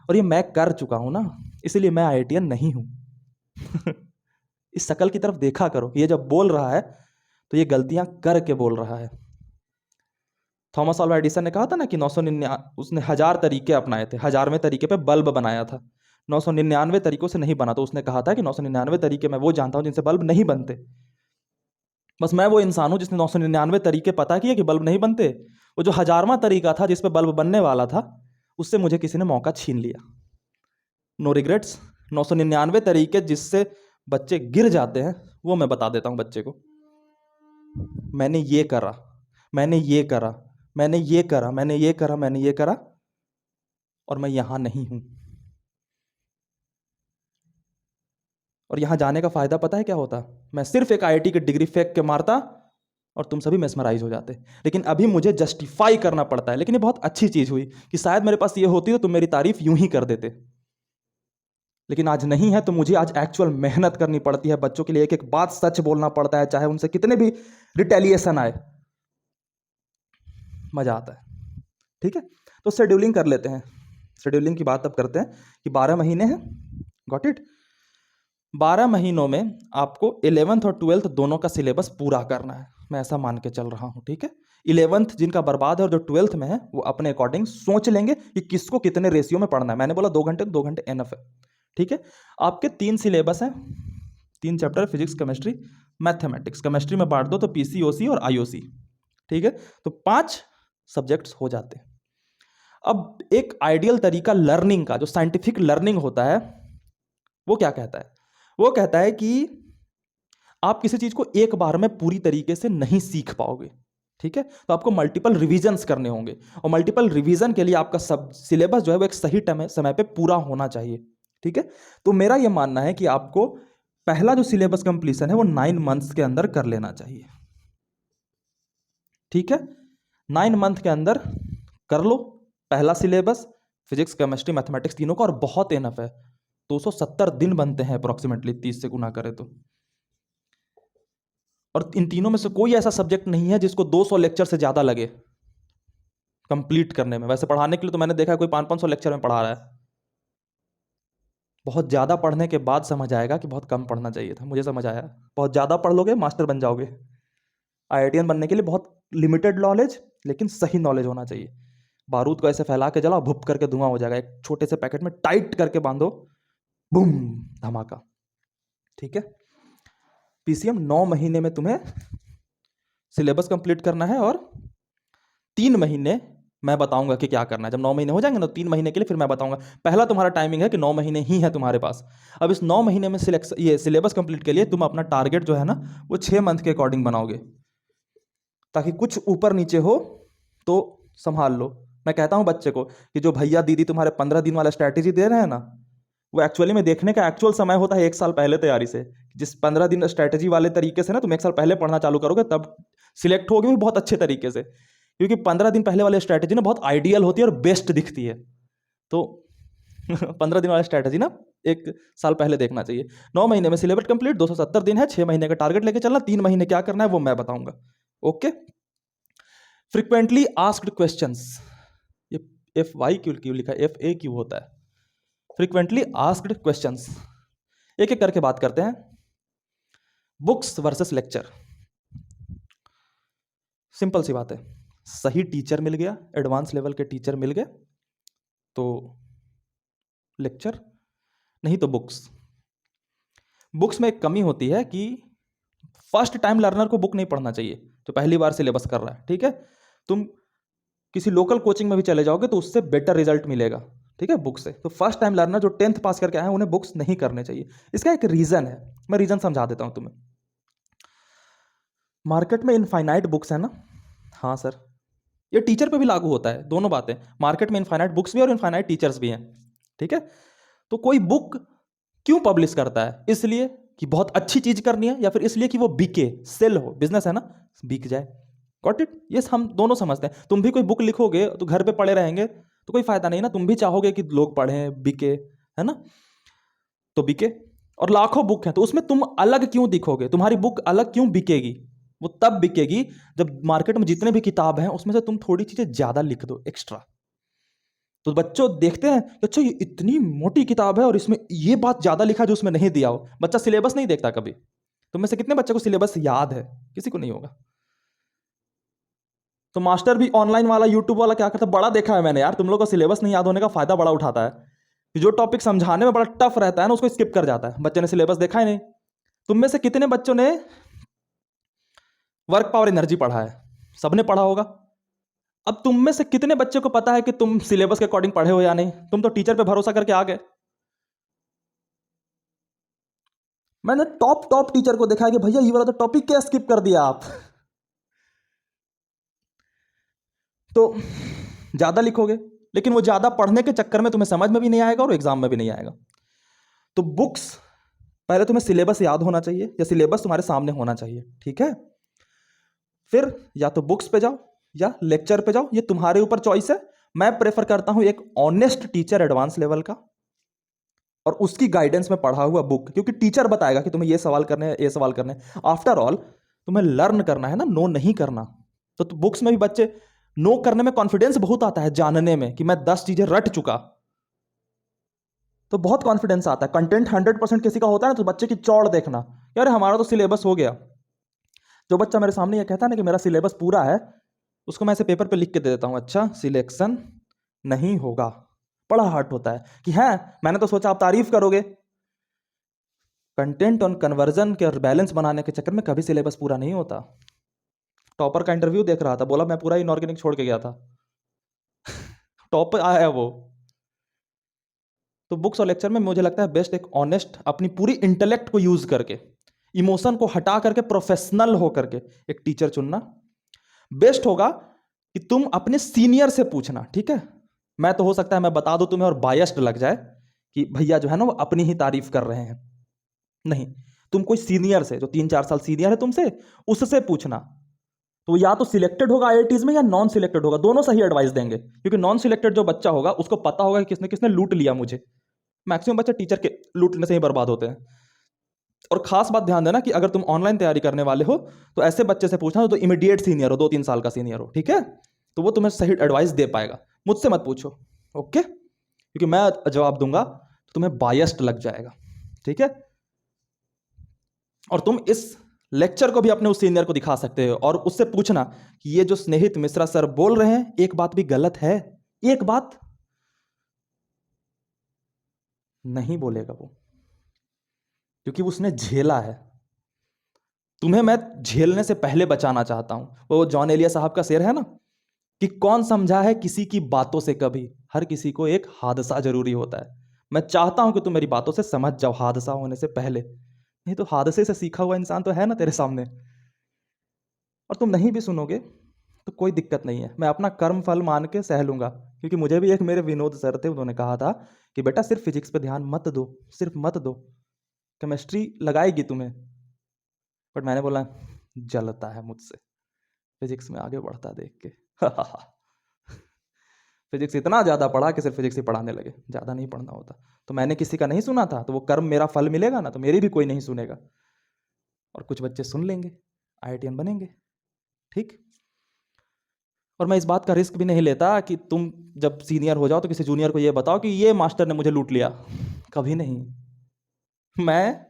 और ये मैं कर चुका हूं ना, इसीलिए मैं IITian नहीं हूं। इस शकल की तरफ देखा करो, ये जब बोल रहा है तो ये गलतियां करके बोल रहा है। थॉमस अल्वा एडिसन ने कहा था ना कि 999 उसने 1000 तरीके अपनाए थे, 1000वें तरीके पे बल्ब बनाया था, 999 तरीकों से नहीं बना। तो उसने कहा था कि 999 तरीके मैं वो जानता हूं जिनसे बल्ब नहीं बनते। बस मैं वो इंसान हूं जिसने 999 तरीके पता किए कि बल्ब नहीं बनते। वो जो 1000वां तरीका था जिस पे बल्ब बनने वाला था, उससे मुझे किसी ने मौका छीन लिया। No regrets. 999 तरीके जिससे बच्चे गिर जाते हैं वो मैं बता देता हूं बच्चे को। मैंने ये करा, मैंने ये करा, मैंने ये करा, मैंने ये करा, मैंने ये करा, और मैं यहां नहीं हूं। और यहां जाने का फायदा पता है क्या होता? मैं सिर्फ एक IIT की डिग्री फेंक के मारता और तुम सभी मेस्मराइज हो जाते। लेकिन अभी मुझे जस्टिफाई करना पड़ता है। लेकिन ये बहुत अच्छी चीज हुई कि शायद मेरे पास ये होती तो तुम मेरी तारीफ यूं ही कर देते, लेकिन आज नहीं है। तो मुझे आज एक्चुअल मेहनत करनी पड़ती है बच्चों के लिए, एक एक बात सच बोलना पड़ता है, चाहे उनसे कितने भी रिटेलिएशन आए, मजा आता है, ठीक है। तो शेड्यूलिंग कर लेते हैं। शेड्यूलिंग की बात अब करते हैं कि 12 महीने हैं, गॉट इट। 12 महीनों में आपको 11th और 12th दोनों का सिलेबस पूरा करना है, मैं ऐसा मान के चल रहा हूं, ठीक है। 11th जिनका बर्बाद है और जो 12th में है वो अपने अकॉर्डिंग सोच लेंगे कि किसको कितने रेशियो में पढ़ना है। मैंने बोला 2 घंटे, 2 घंटे एनफ है, ठीक है। आपके 3 सिलेबस हैं, 3 chapter, physics, chemistry, mathematics. Chemistry में बांट दो तो PCOC और IOC, ठीक है। तो 5 सब्जेक्ट्स हो जाते हैं। अब एक आइडियल तरीका लर्निंग का, जो साइंटिफिक लर्निंग होता है, वो क्या कहता है? वो कहता है कि आप किसी चीज को एक बार में पूरी तरीके से नहीं सीख पाओगे, ठीक है। तो आपको मल्टीपल रिवीजन्स करने होंगे, और मल्टीपल रिवीजन के लिए आपका सब सिलेबस जो है वो एक सही समय पे पूरा होना चाहिए, ठीक है। तो मेरा यह मानना है कि आपको पहला जो सिलेबस कंप्लीशन है वो 9 मंथ्स के अंदर कर लेना चाहिए, ठीक है। 9 मंथ के अंदर कर लो पहला सिलेबस, फिजिक्स, केमिस्ट्री, मैथमेटिक्स तीनों का, और बहुत इनफ है। 270 दिन बनते हैं अप्रोक्सीमेटली, 30 से गुना करें तो। और इन तीनों में से कोई ऐसा सब्जेक्ट नहीं है जिसको 200 लेक्चर से ज्यादा लगे कंप्लीट करने में। वैसे पढ़ाने के लिए तो मैंने देखा कोई 500-500 लेक्चर में पढ़ा रहा है। बहुत ज्यादा पढ़ने के बाद समझ आएगा कि बहुत कम पढ़ना चाहिए था। मुझे समझ आया, बहुत ज्यादा पढ़ लोगे मास्टर बन जाओगे। IITian बनने के लिए बहुत लिमिटेड नॉलेज, लेकिन सही नॉलेज होना चाहिए। बारूद को ऐसे फैला के जलाओ, भुप करके धुआं हो जाएगा। एक छोटे से पैकेट में टाइट करके बांधो, बूम, धमाका, ठीक है। PCM 9 महीने में तुम्हें सिलेबस कंप्लीट करना है, और 3 महीने मैं बताऊंगा कि क्या करना है। जब 9 महीने हो जाएंगे ना, 3 महीने के लिए फिर मैं बताऊंगा। पहला तुम्हारा टाइमिंग है कि 9 महीने ही है तुम्हारे पास। अब इस 9 महीने में ये सिलेबस कंप्लीट के लिए तुम अपना टारगेट जो है ना वो 6 मंथ के अकॉर्डिंग बनाओगे, ताकि कुछ ऊपर नीचे हो तो संभाल लो। मैं कहता हूं बच्चे को कि जो भैया दीदी तुम्हारे 15 दिन वाला स्ट्रैटेजी दे रहे हैं ना, वो एक्चुअली में देखने का एक्चुअल समय होता है 1 साल पहले तैयारी से। जिस 15 दिन स्ट्रैटेजी वाले तरीके से ना तुम 1 साल पहले पढ़ना चालू करोगे, तब सिलेक्ट होगे भी बहुत अच्छे तरीके से। क्योंकि 15 दिन पहले वाली स्ट्रैटेजी ना बहुत आइडियल होती है और बेस्ट दिखती है। तो 15 दिन वाली स्ट्रैटेजी ना 1 साल पहले देखना चाहिए। 9 महीने में सिलेबस कंप्लीट, 270 दिन है, 6 महीने का टारगेट लेके चलना। 3 महीने क्या करना है वो मैं बताऊंगा, ओके। फ्रिक्वेंटली आस्क्ड क्वेश्चंस, ये FY क्यों लिखा है, FAQ होता है, फ्रिक्वेंटली आस्क्ड क्वेश्चंस। एक एक करके बात करते हैं। बुक्स वर्सेस लेक्चर, सिंपल सी बात है। सही टीचर मिल गया, एडवांस लेवल के टीचर मिल गए तो लेक्चर, नहीं तो बुक्स। बुक्स में एक कमी होती है कि फर्स्ट टाइम लर्नर को बुक नहीं पढ़ना चाहिए, जो पहली बार सिलेबस कर रहा है, ठीक है। तुम किसी लोकल कोचिंग में भी चले जाओगे तो उससे बेटर रिजल्ट मिलेगा, ठीक है, बुक से। तो फर्स्ट टाइम लर्नर जो 10th पास करके आए हैं उन्हें बुक्स नहीं करने चाहिए। इसका एक रीजन है, मैं रीजन समझा देता हूं तुम्हें। मार्केट में इनफाइनाइट बुक्स है ना, हाँ सर, ये टीचर पे भी लागू होता है, दोनों बातें। मार्केट में इनफाइनाइट बुक्स भी और इनफाइनाइट टीचर्स भी हैं, ठीक है। तो कोई बुक क्यों पब्लिश करता है? इसलिए कि बहुत अच्छी चीज करनी है, या फिर इसलिए कि वो बिके, सेल हो, बिजनेस है ना, बिक जाए। Got it? ये हम दोनों समझते हैं। तुम भी कोई बुक लिखोगे तो घर पे पढ़े रहेंगे तो कोई फायदा नहीं ना, तुम भी चाहोगे कि लोग पढ़ें, बिके, है ना? तो बिके, और लाखों बुक हैं तो उसमें तुम अलग क्यों दिखोगे? तुम्हारी बुक अलग क्यों बिकेगी? वो तब बिकेगी जब मार्केट में जितने भी किताब हैं उसमें से तुम थोड़ी चीजें ज्यादा लिख दो, एक्स्ट्रा। तो बच्चों देखते हैं कि अच्छा ये इतनी मोटी किताब है और इसमें ये बात ज्यादा लिखा जो उसमें नहीं दिया हो। बच्चा सिलेबस नहीं देखता कभी। तुम में से कितने बच्चे को सिलेबस याद है? किसी को नहीं होगा। तो मास्टर भी ऑनलाइन वाला, यूट्यूब वाला क्या करता है, बड़ा देखा है मैंने यार, तुम लोग का सिलेबस नहीं याद होने का फायदा बड़ा उठाता है कि जो टॉपिक समझाने में बड़ा टफ रहता है ना उसको स्किप कर जाता है। बच्चे ने सिलेबस देखा ही नहीं। तुम में से कितने बच्चों ने वर्क पावर एनर्जी पढ़ा है? सबने पढ़ा होगा। अब तुम में से कितने बच्चे को पता है कि तुम सिलेबस के अकॉर्डिंग पढ़े हो या नहीं? तुम तो टीचर पे भरोसा करके आ गए। मैंने टॉप टॉप टीचर को देखा है कि भैया ये वाला तो टॉपिक क्या स्किप कर दिया आप। तो ज्यादा लिखोगे, लेकिन वो ज्यादा पढ़ने के चक्कर में तुम्हें समझ में भी नहीं आएगा और एग्जाम में भी नहीं आएगा। तो बुक्स, पहले तुम्हें सिलेबस याद होना चाहिए या सिलेबस तुम्हारे सामने होना चाहिए, ठीक है? फिर या तो बुक्स पे जाओ या लेक्चर पे जाओ, ये तुम्हारे ऊपर चॉइस है। मैं प्रेफर करता हूं एक ऑनेस्ट टीचर एडवांस लेवल का और उसकी गाइडेंस में पढ़ा हुआ बुक, क्योंकि टीचर बताएगा कि तुम्हें ये सवाल करने हैं, ये सवाल करने हैं। आफ्टर ऑल तुम्हें लर्न करना है ना, नो नहीं करना। तो बुक्स में भी बच्चे नो करने में कॉन्फिडेंस बहुत आता है, जानने में कि मैं 10 चीजें रट चुका, तो बहुत कॉन्फिडेंस आता है। कंटेंट 100% किसी का होता है ना, तो बच्चे की चौड़ देखना, यार हमारा तो सिलेबस हो गया। जो बच्चा मेरे सामने ये कहता है ना कि मेरा सिलेबस पूरा है, उसको मैं ऐसे पेपर पे लिख के दे देता हूँ, अच्छा सिलेक्शन नहीं होगा। बड़ा हर्ट होता है कि हाँ मैंने तो सोचा आप तारीफ करोगे। कंटेंट और कन्वर्जन के बैलेंस बनाने के चक्कर में कभी सिलेबस पूरा नहीं होता। टॉपर का इंटरव्यू देख रहा था, बोला मैं पूरा इनऑर्गेनिक छोड़ के गया था। टॉप आया वो। तो बुक्स और लेक्चर में मुझे लगता है बेस्ट एक ऑनेस्ट, अपनी पूरी इंटेलेक्ट को यूज करके, इमोशन को हटा करके, प्रोफेशनल हो करके एक टीचर चुनना बेस्ट होगा। कि तुम अपने सीनियर से पूछना, ठीक है? मैं तो हो सकता है मैं बता दूं तुम्हें और बायस्ड लग जाए कि भैया जो है ना वो अपनी ही तारीफ कर रहे हैं। नहीं, तुम कोई सीनियर से, जो 3-4 साल सीनियर है तुमसे, उससे पूछना। तो या तो सिलेक्टेड होगा आईआईटीज में या नॉन सिलेक्टेड होगा, दोनों सही एडवाइस देंगे। क्योंकि नॉन सिलेक्टेड जो बच्चा होगा उसको पता होगा कि किसने किसने लूट लिया मुझे। मैक्सिमम बच्चे टीचर के लूटने से ही बर्बाद होते हैं। और खास बात ध्यान देना कि अगर तुम ऑनलाइन तैयारी करने वाले हो तो ऐसे बच्चे से पूछना तो इमीडिएट सीनियर हो, 2-3 साल का सीनियर हो, ठीक है? तो वो तुम्हें सही एडवाइस दे पाएगा। मुझसे मत पूछो, ओके? क्योंकि मैं जवाब दूंगा तो तुम्हें बायस्ड लग जाएगा, ठीक है? और तुम इस लेक्चर को भी अपने उस सीनियर को दिखा सकते हो और उससे पूछना कि ये जो स्नेहित मिश्रा सर बोल रहे हैं एक बात भी गलत है? एक बात नहीं बोलेगा वो, क्योंकि उसने झेला है। तुम्हें मैं झेलने से पहले बचाना चाहता हूं। वो जॉन एलिया साहब का शेर है ना कि कौन समझा है किसी की बातों से कभी, हर किसी को एक हादसा जरूरी होता है। मैं चाहता हूं कि तुम मेरी बातों से समझ जाओ हादसा होने से पहले, नहीं तो हादसे से सीखा हुआ इंसान तो है ना तेरे सामने। और तुम नहीं भी सुनोगे तो कोई दिक्कत नहीं है, मैं अपना कर्म फल मान के सह लूंगा। क्योंकि मुझे भी एक मेरे विनोद सर थे, उन्होंने कहा था कि बेटा सिर्फ फिजिक्स पे ध्यान मत दो, सिर्फ मत दो, केमिस्ट्री लगाएगी तुम्हें। बट मैंने बोला जलता है मुझसे फिजिक्स में आगे बढ़ता देख के। फिजिक्स इतना ज्यादा पढ़ा कि सिर्फ फिजिक्स ही पढ़ाने लगे, ज्यादा नहीं पढ़ना होता। तो मैंने किसी का नहीं सुना था, तो वो कर्म मेरा फल मिलेगा ना, तो मेरी भी कोई नहीं सुनेगा। और कुछ बच्चे सुन लेंगे, आईआईटीएन बनेंगे, ठीक? और मैं इस बात का रिस्क भी नहीं लेता कि तुम जब सीनियर हो जाओ तो किसी जूनियर को ये बताओ कि ये मास्टर ने मुझे लूट लिया। कभी नहीं। मैं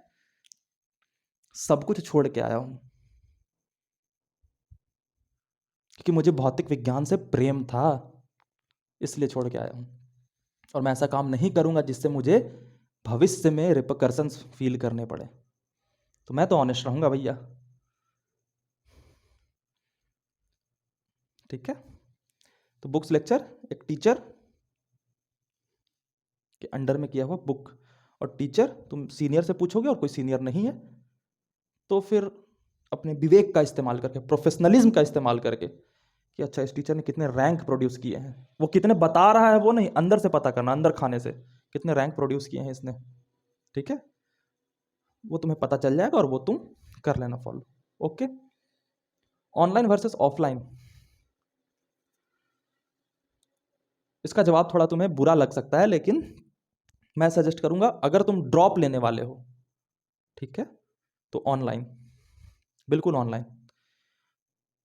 सब कुछ छोड़ के आया हूं क्योंकि मुझे भौतिक विज्ञान से प्रेम था, इसलिए छोड़ के आया हूं। और मैं ऐसा काम नहीं करूंगा जिससे मुझे भविष्य में रिपरकशंस फील करने पड़े। तो मैं तो ऑनेस्ट रहूंगा भैया, ठीक है? तो बुक्स लेक्चर एक टीचर के अंडर में किया हुआ बुक, और टीचर तुम सीनियर से पूछोगे और कोई सीनियर नहीं है तो फिर अपने विवेक का इस्तेमाल करके, प्रोफेशनलिज्म का इस्तेमाल करके कि अच्छा इस टीचर ने कितने रैंक प्रोड्यूस किए हैं, वो कितने बता रहा है वो नहीं, अंदर से पता करना, अंदर खाने से कितने रैंक प्रोड्यूस किए हैं इसने, ठीक है? वो तुम्हें पता चल जाएगा और वो तुम कर लेना follow, okay? Online versus offline, इसका जवाब थोड़ा तुम्हें बुरा लग सकता है, लेकिन मैं सजेस्ट करूंगा अगर तुम ड्रॉप लेने वाले हो, ठीक है, तो ऑनलाइन, बिल्कुल ऑनलाइन।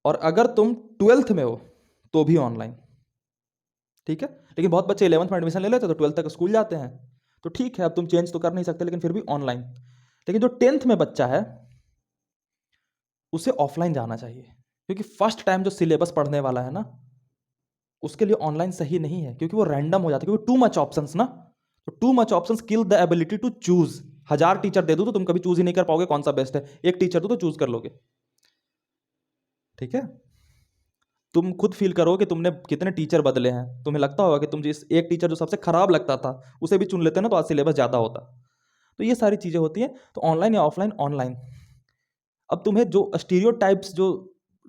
और अगर तुम 12th में हो तो भी ऑनलाइन, ठीक है। लेकिन बहुत बच्चे 11th में एडमिशन ले लेते तो 12th तक स्कूल जाते हैं, तो ठीक है, अब तुम चेंज तो कर नहीं सकते, लेकिन फिर भी ऑनलाइन। लेकिन जो 10th में बच्चा है उसे ऑफलाइन जाना चाहिए, क्योंकि फर्स्ट टाइम जो सिलेबस पढ़ने वाला है ना, उसके लिए ऑनलाइन सही नहीं है, क्योंकि वो रैंडम हो जाता है, क्योंकि टू मच ऑप्शंस ना, तो too much options kill the ability to choose. 1000 teacher दे दूं तो तुम कभी चूज ही नहीं कर पाओगे कौन सा बेस्ट है, एक टीचर दो तो चूज कर लोगे, ठीक है। तुम खुद फील करो कि तुमने कितने टीचर बदले हैं, तुम्हें लगता होगा कि तुम जिस एक टीचर जो सबसे खराब लगता था उसे भी चुन लेते ना तो आज सिलेबस ज्यादा होता। तो ये सारी चीजें होती हैं। तो ऑनलाइन या ऑफलाइन, ऑनलाइन। अब तुम्हें जो स्टीरियोटाइप्स जो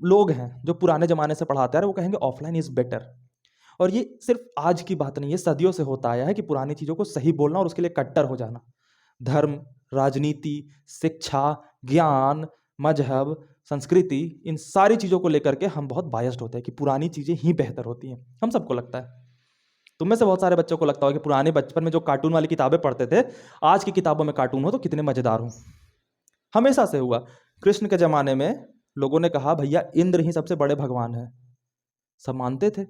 लोग हैं जो पुराने जमाने से पढ़ाते आ रहे, वो कहेंगे ऑफलाइन इज बेटर। और ये सिर्फ आज की बात नहीं है, सदियों से होता आया है कि पुरानी चीजों को सही बोलना और उसके लिए कट्टर हो जाना। धर्म, राजनीति, शिक्षा, ज्ञान, मजहब, संस्कृति, इन सारी चीजों को लेकर के हम बहुत बायस्ड होते हैं कि पुरानी चीजें ही बेहतर होती हैं, हम सबको लगता है। तुम में से बहुत सारे बच्चों को लगता होगा कि पुराने बचपन में जो कार्टून वाली किताबें पढ़ते थे, आज की किताबों में कार्टून हो तो कितने मजेदार हो। हमेशा से हुआ। कृष्ण के जमाने में लोगों ने कहा भैया इंद्र ही सबसे बड़े भगवान है, सब मानते थे।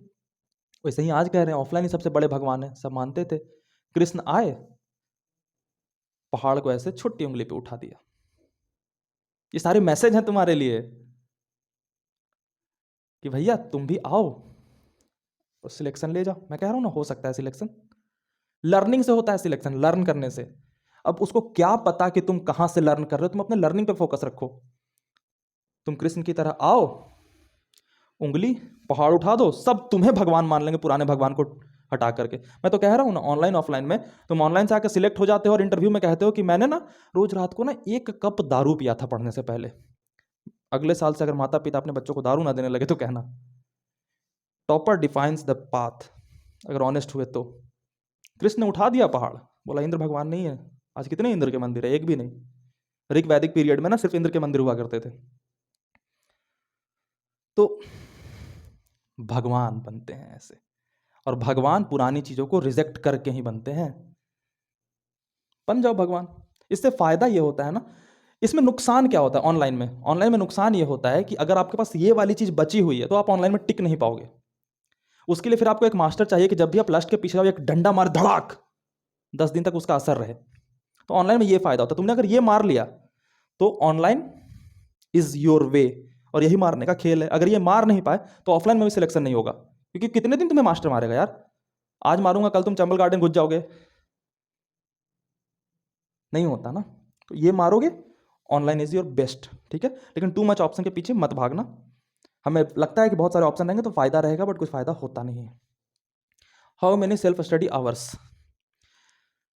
वैसे ही आज कह रहे हैं ऑफलाइन ही सबसे बड़े भगवान है, सब मानते थे। कृष्ण आए, पहाड़ को ऐसे छोटी उंगली पे उठा दिया। ये सारे मैसेज हैं तुम्हारे लिए कि भैया तुम भी आओ और सिलेक्शन ले जाओ। मैं कह रहा हूं ना, हो सकता है सिलेक्शन, लर्निंग से होता है सिलेक्शन, लर्न करने से। अब उसको क्या पता कि तुम कहां से लर्न कर रहे हो, तुम अपने लर्निंग पे फोकस रखो। तुम कृष्ण की तरह आओ, उंगली पहाड़ उठा दो, सब तुम्हें भगवान मान लेंगे, पुराने भगवान को हटा करके। मैं तो कह रहा हूं ना, ऑनलाइन ऑफलाइन में तुम ऑनलाइन से आकर सिलेक्ट हो जाते हो और इंटरव्यू में कहते हो कि मैंने ना रोज रात को ना 1 कप दारू पिया था पढ़ने से पहले। अगले साल से अगर माता पिता अपने बच्चों को दारू ना देने लगे तो कहना। टॉपर डिफाइंस द पाथ, अगर ऑनेस्ट हुए तो। कृष्ण ने उठा दिया पहाड़, बोला इंद्र भगवान नहीं है। आज कितने इंद्र के मंदिर है, एक भी नहीं। ऋग वैदिक पीरियड में ना सिर्फ इंद्र के मंदिर हुआ करते थे। तो भगवान बनते हैं ऐसे, और भगवान पुरानी चीजों को रिजेक्ट करके ही बनते हैं। बन जाओ भगवान। इससे फायदा ये होता है ना, इसमें नुकसान क्या होता है ऑनलाइन में? ऑनलाइन में नुकसान ये होता है कि अगर आपके पास ये वाली चीज बची हुई है तो आप ऑनलाइन में टिक नहीं पाओगे। उसके लिए फिर आपको एक मास्टर चाहिए कि जब भी आप लास्ट के पीछे जाओ एक डंडा मार, धड़ाक, 10 दिन तक उसका असर रहे। तो ऑनलाइन में ये फायदा होता है, तुमने अगर ये मार लिया तो ऑनलाइन इज योर वे, और यही मारने का खेल है। अगर ये मार नहीं पाए तो ऑफलाइन में भी सिलेक्शन नहीं होगा, क्योंकि कितने दिन तुम्हें मास्टर मारेगा यार। आज मारूंगा कल तुम चंबल गार्डन घुस जाओगे, नहीं होता ना। तो ये मारोगे, ऑनलाइन इज योर बेस्ट, ठीक है। लेकिन टू मच ऑप्शन के पीछे मत भागना। हमें लगता है कि बहुत सारे ऑप्शन रहेंगे तो फायदा रहेगा, बट कुछ फायदा होता नहीं है। How many self study hours?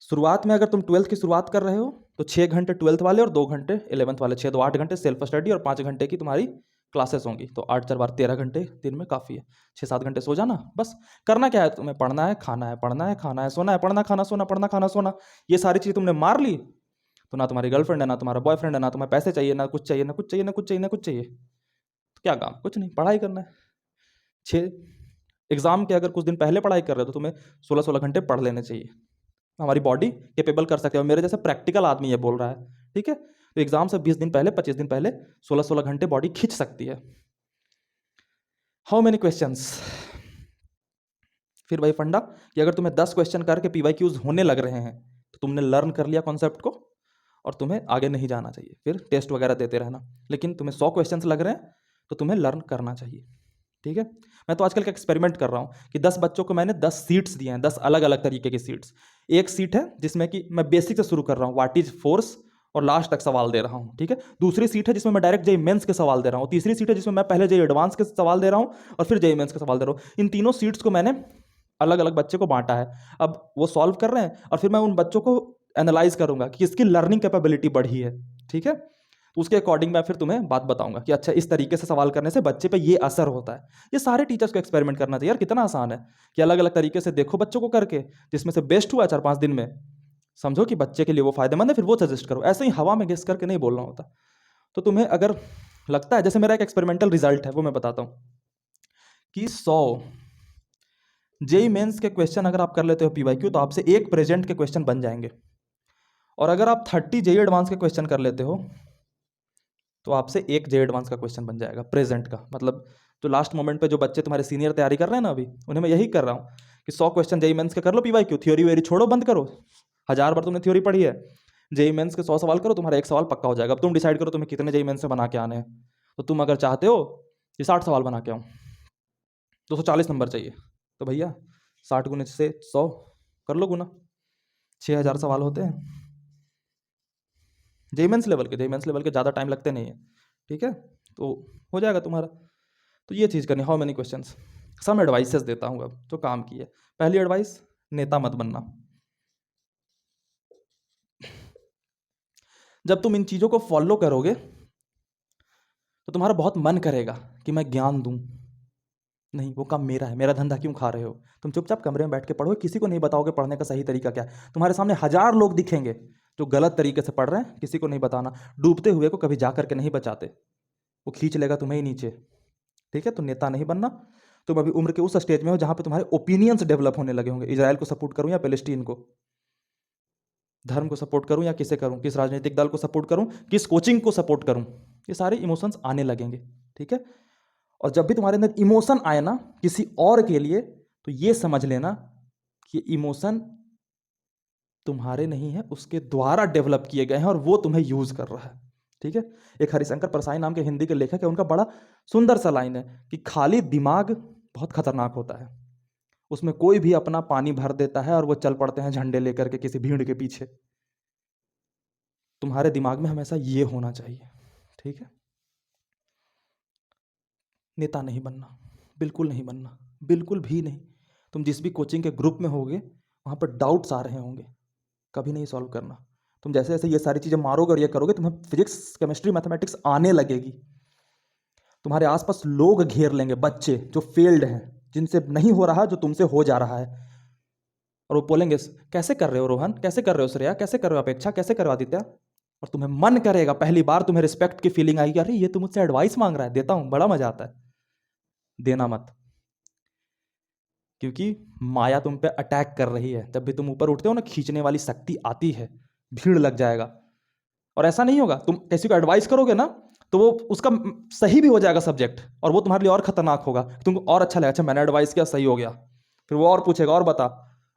शुरुआत में अगर तुम 12th की शुरुआत कर रहे हो तो 6 घंटे 12th वाले और 2 घंटे 11th वाले, 6 2 8 घंटे सेल्फ स्टडी और 5 घंटे की तुम्हारी क्लासेस होंगी। तो 8 4 12 13 घंटे दिन में काफ़ी है। 6 7 घंटे सो जाना बस। करना क्या है तुम्हें? पढ़ना है, खाना है, पढ़ना है, खाना है, सोना है, पढ़ना खाना सोना, पढ़ना खाना सोना। ये सारी चीज़ तुमने मार ली तो ना तुम्हारी गर्लफ्रेंड है, ना तुम्हारा बॉयफ्रेंड है, ना तुम्हें पैसे चाहिए, ना कुछ चाहिए, ना कुछ चाहिए, ना कुछ चाहिए, ना कुछ चाहिए। तो क्या काम? कुछ नहीं, पढ़ाई करना है। 6 एग्जाम के अगर कुछ दिन पहले पढ़ाई कर रहे हो तो तुम्हें 16 16 घंटे पढ़ लेने चाहिए। हमारी बॉडी केपेबल कर सकते हो। मेरे जैसे प्रैक्टिकल आदमी ये बोल रहा है, ठीक है। तो एग्जाम से 20 दिन पहले, 25 दिन पहले 16 16 घंटे बॉडी खींच सकती है। How many questions? फिर वही फंडा कि अगर तुम्हें 10 क्वेश्चन करके पीवाईक्यूज होने लग रहे हैं तो तुमने लर्न कर लिया कॉन्सेप्ट को और तुम्हें आगे नहीं जाना चाहिए, फिर टेस्ट वगैरह देते रहना। लेकिन तुम्हें 100 क्वेश्चंस लग रहे हैं तो तुम्हें लर्न करना चाहिए, ठीक है। मैं तो आजकल का एक्सपेरिमेंट कर रहा हूँ कि 10 बच्चों को मैंने 10 सीट्स दिए हैं, 10 अलग अलग तरीके की सीट्स। एक सीट है जिसमें कि मैं बेसिक से शुरू कर रहा हूँ, व्हाट इज फोर्स, और लास्ट तक सवाल दे रहा हूँ, ठीक है। दूसरी सीट है जिसमें मैं डायरेक्ट जेईई मेंस के सवाल दे रहा हूँ। तीसरी सीट है जिसमें मैं पहले जेईई एडवांस के सवाल दे रहा हूँ और फिर जेईई मेंस के सवाल दे रहा हूँ। इन तीनों सीट्स को मैंने अलग अलग बच्चे को बांटा है। अब वो सॉल्व कर रहे हैं और फिर मैं उन बच्चों को एनालाइज करूंगा कि इसकी लर्निंग कैपेबिलिटी बढ़ी है, ठीक है। तो उसके अकॉर्डिंग मैं फिर तुम्हें बात बताऊंगा कि अच्छा इस तरीके से सवाल करने से बच्चे पे ये असर होता है। ये सारे टीचर्स को एक्सपेरिमेंट करना चाहिए यार, कितना आसान है कि अलग अलग तरीके से देखो बच्चों को करके, जिसमें से बेस्ट हुआ 4 5 दिन में, समझो कि बच्चे के लिए वो फायदेमंद है, फिर वो सजेस्ट करो। ऐसे ही हवा में गेस करके नहीं बोलना होता। तो तुम्हें अगर लगता है जैसे मेरा एक एक्सपेरिमेंटल रिजल्ट है वो मैं बताता हूँ कि 100 जेई मेंस के क्वेश्चन अगर आप कर लेते हो पीवाईक्यू तो आपसे एक प्रेजेंट के क्वेश्चन बन जाएंगे, और अगर आप 30 जेई एडवांस के क्वेश्चन कर लेते हो तो आपसे एक जेई एडवांस का क्वेश्चन बन जाएगा प्रेजेंट का। मतलब जो लास्ट मोमेंट पे जो बच्चे तुम्हारे सीनियर तैयारी कर रहे हैं ना अभी, उन्हें मैं यही कर रहा हूँ कि 100 क्वेश्चन जेई मेंस के कर लो पीवाईक्यू, थ्योरी वेरी छोड़ो, बंद करो। 1000 बार तुमने थ्योरी पढ़ी है, जेई मेंस के 100 सवाल करो, तुम्हारा एक सवाल पक्का हो जाएगा। अब तुम डिसाइड करो तुम्हें कितने जेई मेंस में बना के आने हैं। तो तुम अगर चाहते हो कि 60 सवाल बना के आऊँ, 240 नंबर चाहिए, तो भैया 60 गुने से 100 कर लो गुना, 6000 सवाल होते हैं जेई मेंस लेवल के। जेई मेंस लेवल के ज़्यादा टाइम लगते नहीं है, ठीक है, तो हो जाएगा तुम्हारा। तो ये चीज़ करनी, how many questions. Some advices देता हूँ अब जो काम की है। पहली एडवाइस, नेता मत बनना। जब तुम इन चीज़ों को फॉलो करोगे तो तुम्हारा बहुत मन करेगा कि मैं ज्ञान दूं। नहीं, वो काम मेरा है, मेरा धंधा क्यों खा रहे हो। तुम चुपचाप कमरे में बैठ के पढ़ो, किसी को नहीं बताओगे पढ़ने का सही तरीका क्या है। तुम्हारे सामने 1000 लोग दिखेंगे जो गलत तरीके से पढ़ रहे हैं, किसी को नहीं बताना। डूबते हुए को कभी जा करके नहीं बचाते, वो खींच लेगा तुम्हें ही नीचे, ठीक है। तो नेता नहीं बनना। तुम अभी उम्र के उस स्टेज में हो जहां पे तुम्हारे ओपिनियंस डेवलप होने लगे होंगे, इजराइल को सपोर्ट करूं या पैलेस्टीन को, धर्म को सपोर्ट करूं या किसे करूं, किस राजनीतिक दल को सपोर्ट करूं, किस कोचिंग को सपोर्ट करूं, ये सारे इमोशंस आने लगेंगे, ठीक है। और जब भी तुम्हारे अंदर इमोशन आए ना किसी और के लिए, तो ये समझ लेना कि इमोशन तुम्हारे नहीं है, उसके द्वारा डेवलप किए गए हैं और वो तुम्हें यूज कर रहा है, ठीक है। एक हरिशंकर परसाई नाम के हिंदी के लेखक है, उनका बड़ा सुंदर सा लाइन है कि खाली दिमाग बहुत खतरनाक होता है, उसमें कोई भी अपना पानी भर देता है और वो चल पड़ते हैं झंडे लेकर के किसी भीड़ के पीछे। तुम्हारे दिमाग में हमेशा ये होना चाहिए, ठीक है। नेता नहीं बनना, बिल्कुल नहीं बनना, बिल्कुल भी नहीं। तुम जिस भी कोचिंग के ग्रुप में होगे वहाँ पर डाउट्स आ रहे होंगे, कभी नहीं सॉल्व करना। तुम जैसे जैसे ये सारी चीज़ें मारोगे और ये करोगे, तुम्हें फिजिक्स केमिस्ट्री मैथमेटिक्स आने लगेगी। तुम्हारे आसपास लोग घेर लेंगे, बच्चे जो फेल्ड हैं, जिनसे नहीं हो रहा जो तुमसे हो जा रहा है, और वो बोलेंगे कैसे कर रहे हो रोहन, कैसे कर रहे हो श्रेया, कैसे कर रहे हो अपेक्षा, कैसे कर रहे हो आदित्य। और तुम्हें मन करेगा, पहली बार तुम्हें रिस्पेक्ट की फीलिंग आएगी, अरे ये तो मुझसे एडवाइस मांग रहा है, देता हूं, बड़ा मजा आता है। देना मत, क्योंकि माया तुम पे अटैक कर रही है। जब भी तुम ऊपर उठते हो ना, खींचने वाली शक्ति आती है, भीड़ लग जाएगा। और ऐसा नहीं होगा, तुम किसी को एडवाइस करोगे ना तो वो उसका सही भी हो जाएगा सब्जेक्ट, और वो तुम्हारे लिए और खतरनाक होगा, तुमको और अच्छा लगेगा, अच्छा मैंने एडवाइस किया सही हो गया। फिर वो और पूछेगा, और बता,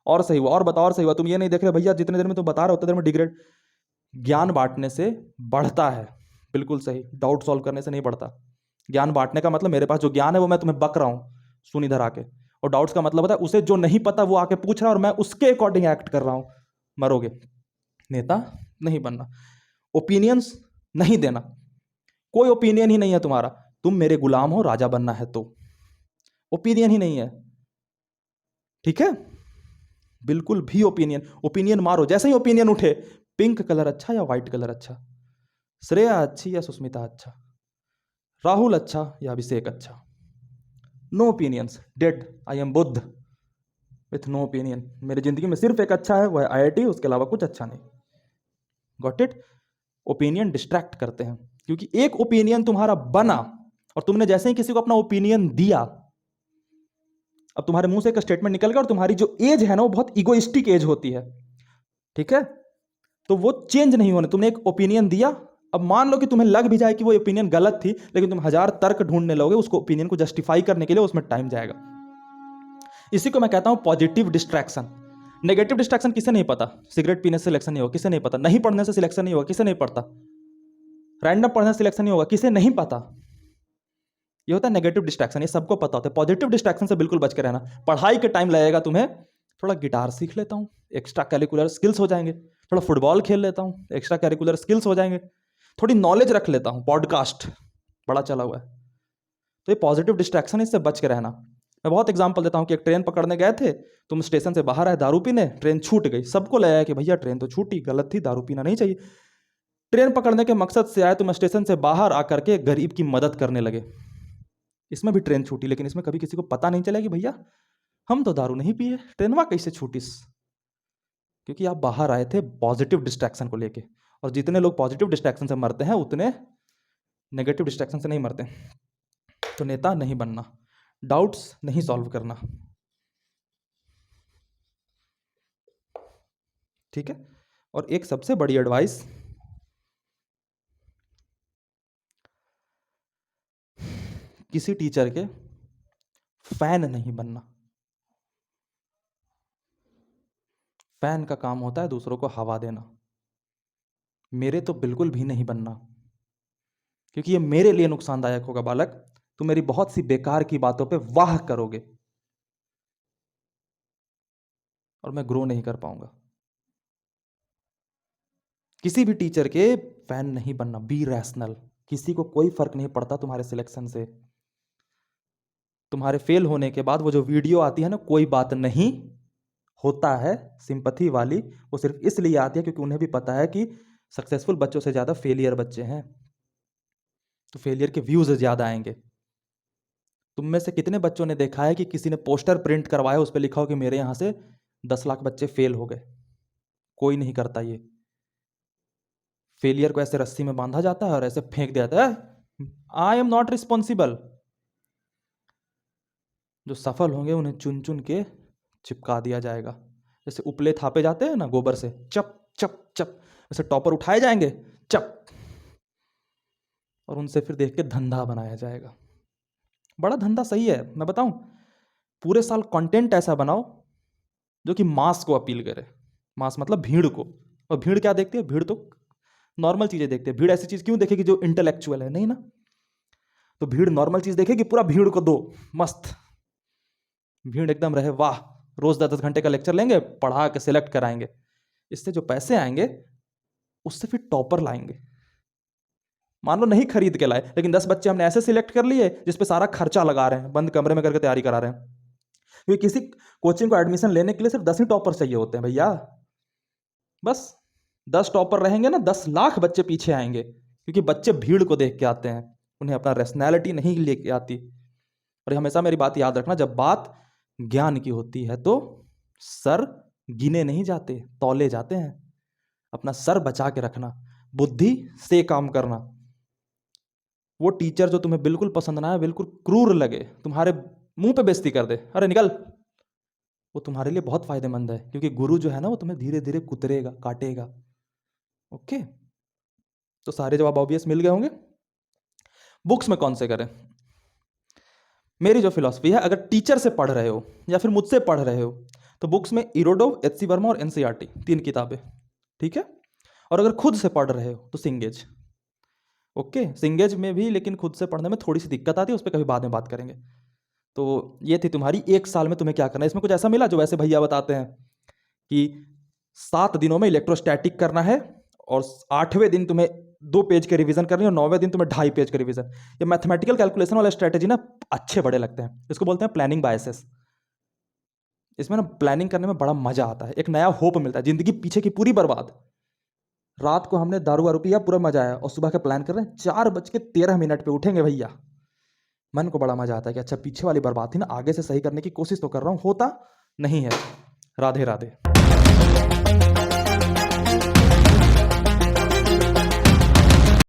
और सही हुआ, और बता, और सही हुआ। तुम ये नहीं देख रहे भैया जितने देर में तुम बता रहे हो उतने देर में डिग्रेड। ज्ञान बांटने से बढ़ता है, बिल्कुल सही, डाउट सॉल्व करने से नहीं बढ़ता। ज्ञान बांटने का मतलब मेरे पास जो ज्ञान है वो मैं तुम्हें बक रहा हूँ, सुन इधर आके। और डाउट्स का मतलब होता है उसे जो नहीं पता वो आके पूछ रहा है और मैं उसके अकॉर्डिंग एक्ट कर रहा हूं। मरोगे। नेता नहीं बनना, ओपिनियंस नहीं देना, कोई ओपिनियन ही नहीं है तुम्हारा। तुम मेरे गुलाम हो, राजा बनना है तो ओपिनियन ही नहीं है, ठीक है। बिल्कुल भी ओपिनियन मारो। जैसे ही ओपिनियन उठे, पिंक कलर अच्छा या व्हाइट कलर अच्छा, श्रेया अच्छी या सुष्मिता अच्छा, राहुल अच्छा या अभिषेक अच्छा, no opinions, dead. I am Buddha with no opinion. मेरी जिंदगी में सिर्फ एक अच्छा है, वह है IIT, उसके अलावा कुछ अच्छा नहीं। Got it. ओपिनियन डिस्ट्रैक्ट करते हैं, क्योंकि एक ओपिनियन तुम्हारा बना और तुमने जैसे ही किसी को अपना ओपिनियन दिया, अब तुम्हारे मुंह से एक स्टेटमेंट निकल गया, और तुम्हारी जो एज है ना वो बहुत इगोइस्टिक एज होती है, ठीक है। तो वो चेंज नहीं होने। तुमने एक ओपिनियन दिया, अब मान लो कि तुम्हें लग भी जाए कि वो ओपिनियन गलत थी, लेकिन तुम 1000 तर्क ढूंढने लगोगे उसको ओपिनियन को जस्टिफाई करने के लिए, उसमें टाइम जाएगा। इसी को मैं कहता हूं पॉजिटिव डिस्ट्रैक्शन। नेगेटिव डिस्ट्रैक्शन किसे नहीं पता, सिगरेट पीने से सिलेक्शन नहीं होगा, किसे नहीं पता। नहीं पढ़ने से सिलेक्शन नहीं होगा, किसे नहीं पढ़ता। रैंडम पढ़ने से सिलेक्शन नहीं होगा, किसे नहीं पता। ये होता है नेगेटिव डिस्ट्रैक्शन, ये सबको पता होता है। पॉजिटिव डिस्ट्रैक्शन से बिल्कुल बच के रहना। पढ़ाई के टाइम लगेगा तुम्हें, थोड़ा गिटार सीख लेता हूँ, एक्स्ट्रा कैरिकुलर स्किल्स हो जाएंगे। थोड़ा फुटबॉल खेल लेता हूँ, एक्स्ट्रा कैरिकुलर स्किल्स हो जाएंगे। थोड़ी नॉलेज रख लेता हूँ, पॉडकास्ट बड़ा चला हुआ है। तो ये पॉजिटिव डिस्ट्रैक्शन, इससे बच के रहना। मैं बहुत एग्जांपल देता हूँ कि एक ट्रेन पकड़ने गए थे, तुम स्टेशन से बाहर आए दारू पीने, ट्रेन छूट गई। सबको लगा कि भैया ट्रेन तो छूटी, गलत थी, दारू पीना नहीं चाहिए। ट्रेन पकड़ने के मकसद से आए, तुम स्टेशन से बाहर आकर के गरीब की मदद करने लगे। इसमें भी ट्रेन छूटी, लेकिन इसमें कभी किसी को पता नहीं चला कि भैया हम तो दारू नहीं पिए, ट्रेनवा कैसे छूटिस। क्योंकि आप बाहर आए थे पॉजिटिव डिस्ट्रैक्शन को लेके। और जितने लोग पॉजिटिव डिस्ट्रैक्शन से मरते हैं उतने नेगेटिव डिस्ट्रैक्शन से नहीं मरते। तो नेता नहीं बनना, डाउट्स नहीं सॉल्व करना, ठीक है। और एक सबसे बड़ी एडवाइस, किसी टीचर के फैन नहीं बनना। फैन का काम होता है दूसरों को हवा देना, मेरे तो बिल्कुल भी नहीं बनना, क्योंकि ये मेरे लिए नुकसानदायक होगा। बालक, तुम मेरी बहुत सी बेकार की बातों पे वाह करोगे और मैं ग्रो नहीं कर पाऊंगा। किसी भी टीचर के फैन नहीं बनना, बी रैशनल। किसी को कोई फर्क नहीं पड़ता तुम्हारे सिलेक्शन से। तुम्हारे फेल होने के बाद वो जो वीडियो आती है ना, कोई बात नहीं होता है, सिंपैथी वाली, वो सिर्फ इसलिए आती है क्योंकि उन्हें भी पता है कि सक्सेसफुल बच्चों से ज्यादा फेलियर बच्चे हैं, तो फेलियर के व्यूज ज्यादा आएंगे। तुम में से कितने बच्चों ने देखा है कि किसी ने पोस्टर प्रिंट करवाया, उस पर लिखा हो कि मेरे यहां से 10 लाख बच्चे फेल हो गए? कोई नहीं करता ये। फेलियर को ऐसे रस्सी में बांधा जाता है और ऐसे फेंक दिया जाता है, आई एम नॉट रिस्पॉन्सिबल। जो सफल होंगे उन्हें चुन चुन के चिपका दिया जाएगा, जैसे उपले थापे जाते हैं ना गोबर से, चप चप चप, वैसे टॉपर उठाए जाएंगे, चप, और उनसे फिर देख के धंधा बनाया जाएगा। बड़ा धंधा सही है, मैं बताऊं, पूरे साल कंटेंट ऐसा बनाओ जो कि मास को अपील करे। मास मतलब भीड़ को। और भीड़ क्या देखती है? भीड़ तो नॉर्मल चीजें देखती है। भीड़ ऐसी चीज क्यों देखेगी जो इंटेलेक्चुअल है? नहीं ना। तो भीड़ नॉर्मल चीज देखेगी, पूरा भीड़ को दो मस्त, भीड़ एकदम रहे वाह, रोज 10-10 घंटे का लेक्चर लेंगे, पढ़ा के सिलेक्ट कराएंगे। इससे जो पैसे आएंगे उससे फिर टॉपर लाएंगे। मान लो नहीं खरीद के लाए, लेकिन 10 बच्चे हमने ऐसे सिलेक्ट कर लिए जिसपे सारा खर्चा लगा रहे हैं, बंद कमरे में करके तैयारी करा रहे हैं। क्योंकि किसी कोचिंग को एडमिशन लेने के लिए सिर्फ 10 ही टॉपर चाहिए होते हैं भैया। बस 10 टॉपर रहेंगे ना, 10 लाख बच्चे पीछे आएंगे, क्योंकि बच्चे भीड़ को देख के आते हैं, उन्हें अपना रैशनैलिटी नहीं लेके आती। और हमेशा मेरी बात याद रखना, जब बात ज्ञान की होती है तो सर गिने नहीं जाते, तौले जाते हैं। अपना सर बचा के रखना, बुद्धि से काम करना। वो टीचर जो तुम्हें बिल्कुल पसंद ना आए, बिल्कुल क्रूर लगे, तुम्हारे मुंह पे बेइज्जती कर दे, अरे निकल, वो तुम्हारे लिए बहुत फायदेमंद है, क्योंकि गुरु जो है ना वो तुम्हें धीरे धीरे कुतरेगा, काटेगा। ओके, तो सारे जवाब ऑब्वियस मिल गए होंगे। बुक्स में कौन से करें? मेरी जो फिलॉसफी है, अगर टीचर से पढ़ रहे हो या फिर मुझसे पढ़ रहे हो, तो बुक्स में इरोडोव, एच.सी. वर्मा और एनसीईआरटी, 3 किताबें, ठीक है। और अगर खुद से पढ़ रहे हो तो सिंगेज। ओके, सिंगेज में भी लेकिन खुद से पढ़ने में थोड़ी सी दिक्कत आती है, उस पर कभी बाद में बात करेंगे। तो ये थी तुम्हारी 1 साल में तुम्हें क्या करना है। इसमें कुछ ऐसा मिला जो वैसे भैया बताते हैं कि 7 दिनों में इलेक्ट्रोस्टैटिक करना है, और 8वें दिन तुम्हें 2 पेज के रिवीजन करनी है, और 9वें दिन तुम्हें 2.5 पेज के रिवीजन। ये मैथमेटिकल कैलकुलेशन वाला स्ट्रेटेजी ना अच्छे बड़े लगते हैं, इसको बोलते हैं प्लानिंग बायसेस। इसमें ना प्लानिंग करने में बड़ा मजा आता है, एक नया होप मिलता है। जिंदगी पीछे की पूरी बर्बाद, रात को हमने दारू वारू पिया, पूरा मजा आया, और सुबह का प्लान कर रहे हैं 4:13 पे उठेंगे भैया। मन को बड़ा मजा आता है कि अच्छा पीछे वाली बर्बाद थी ना, आगे से सही करने की कोशिश तो कर रहा हूं, होता नहीं है। राधे राधे।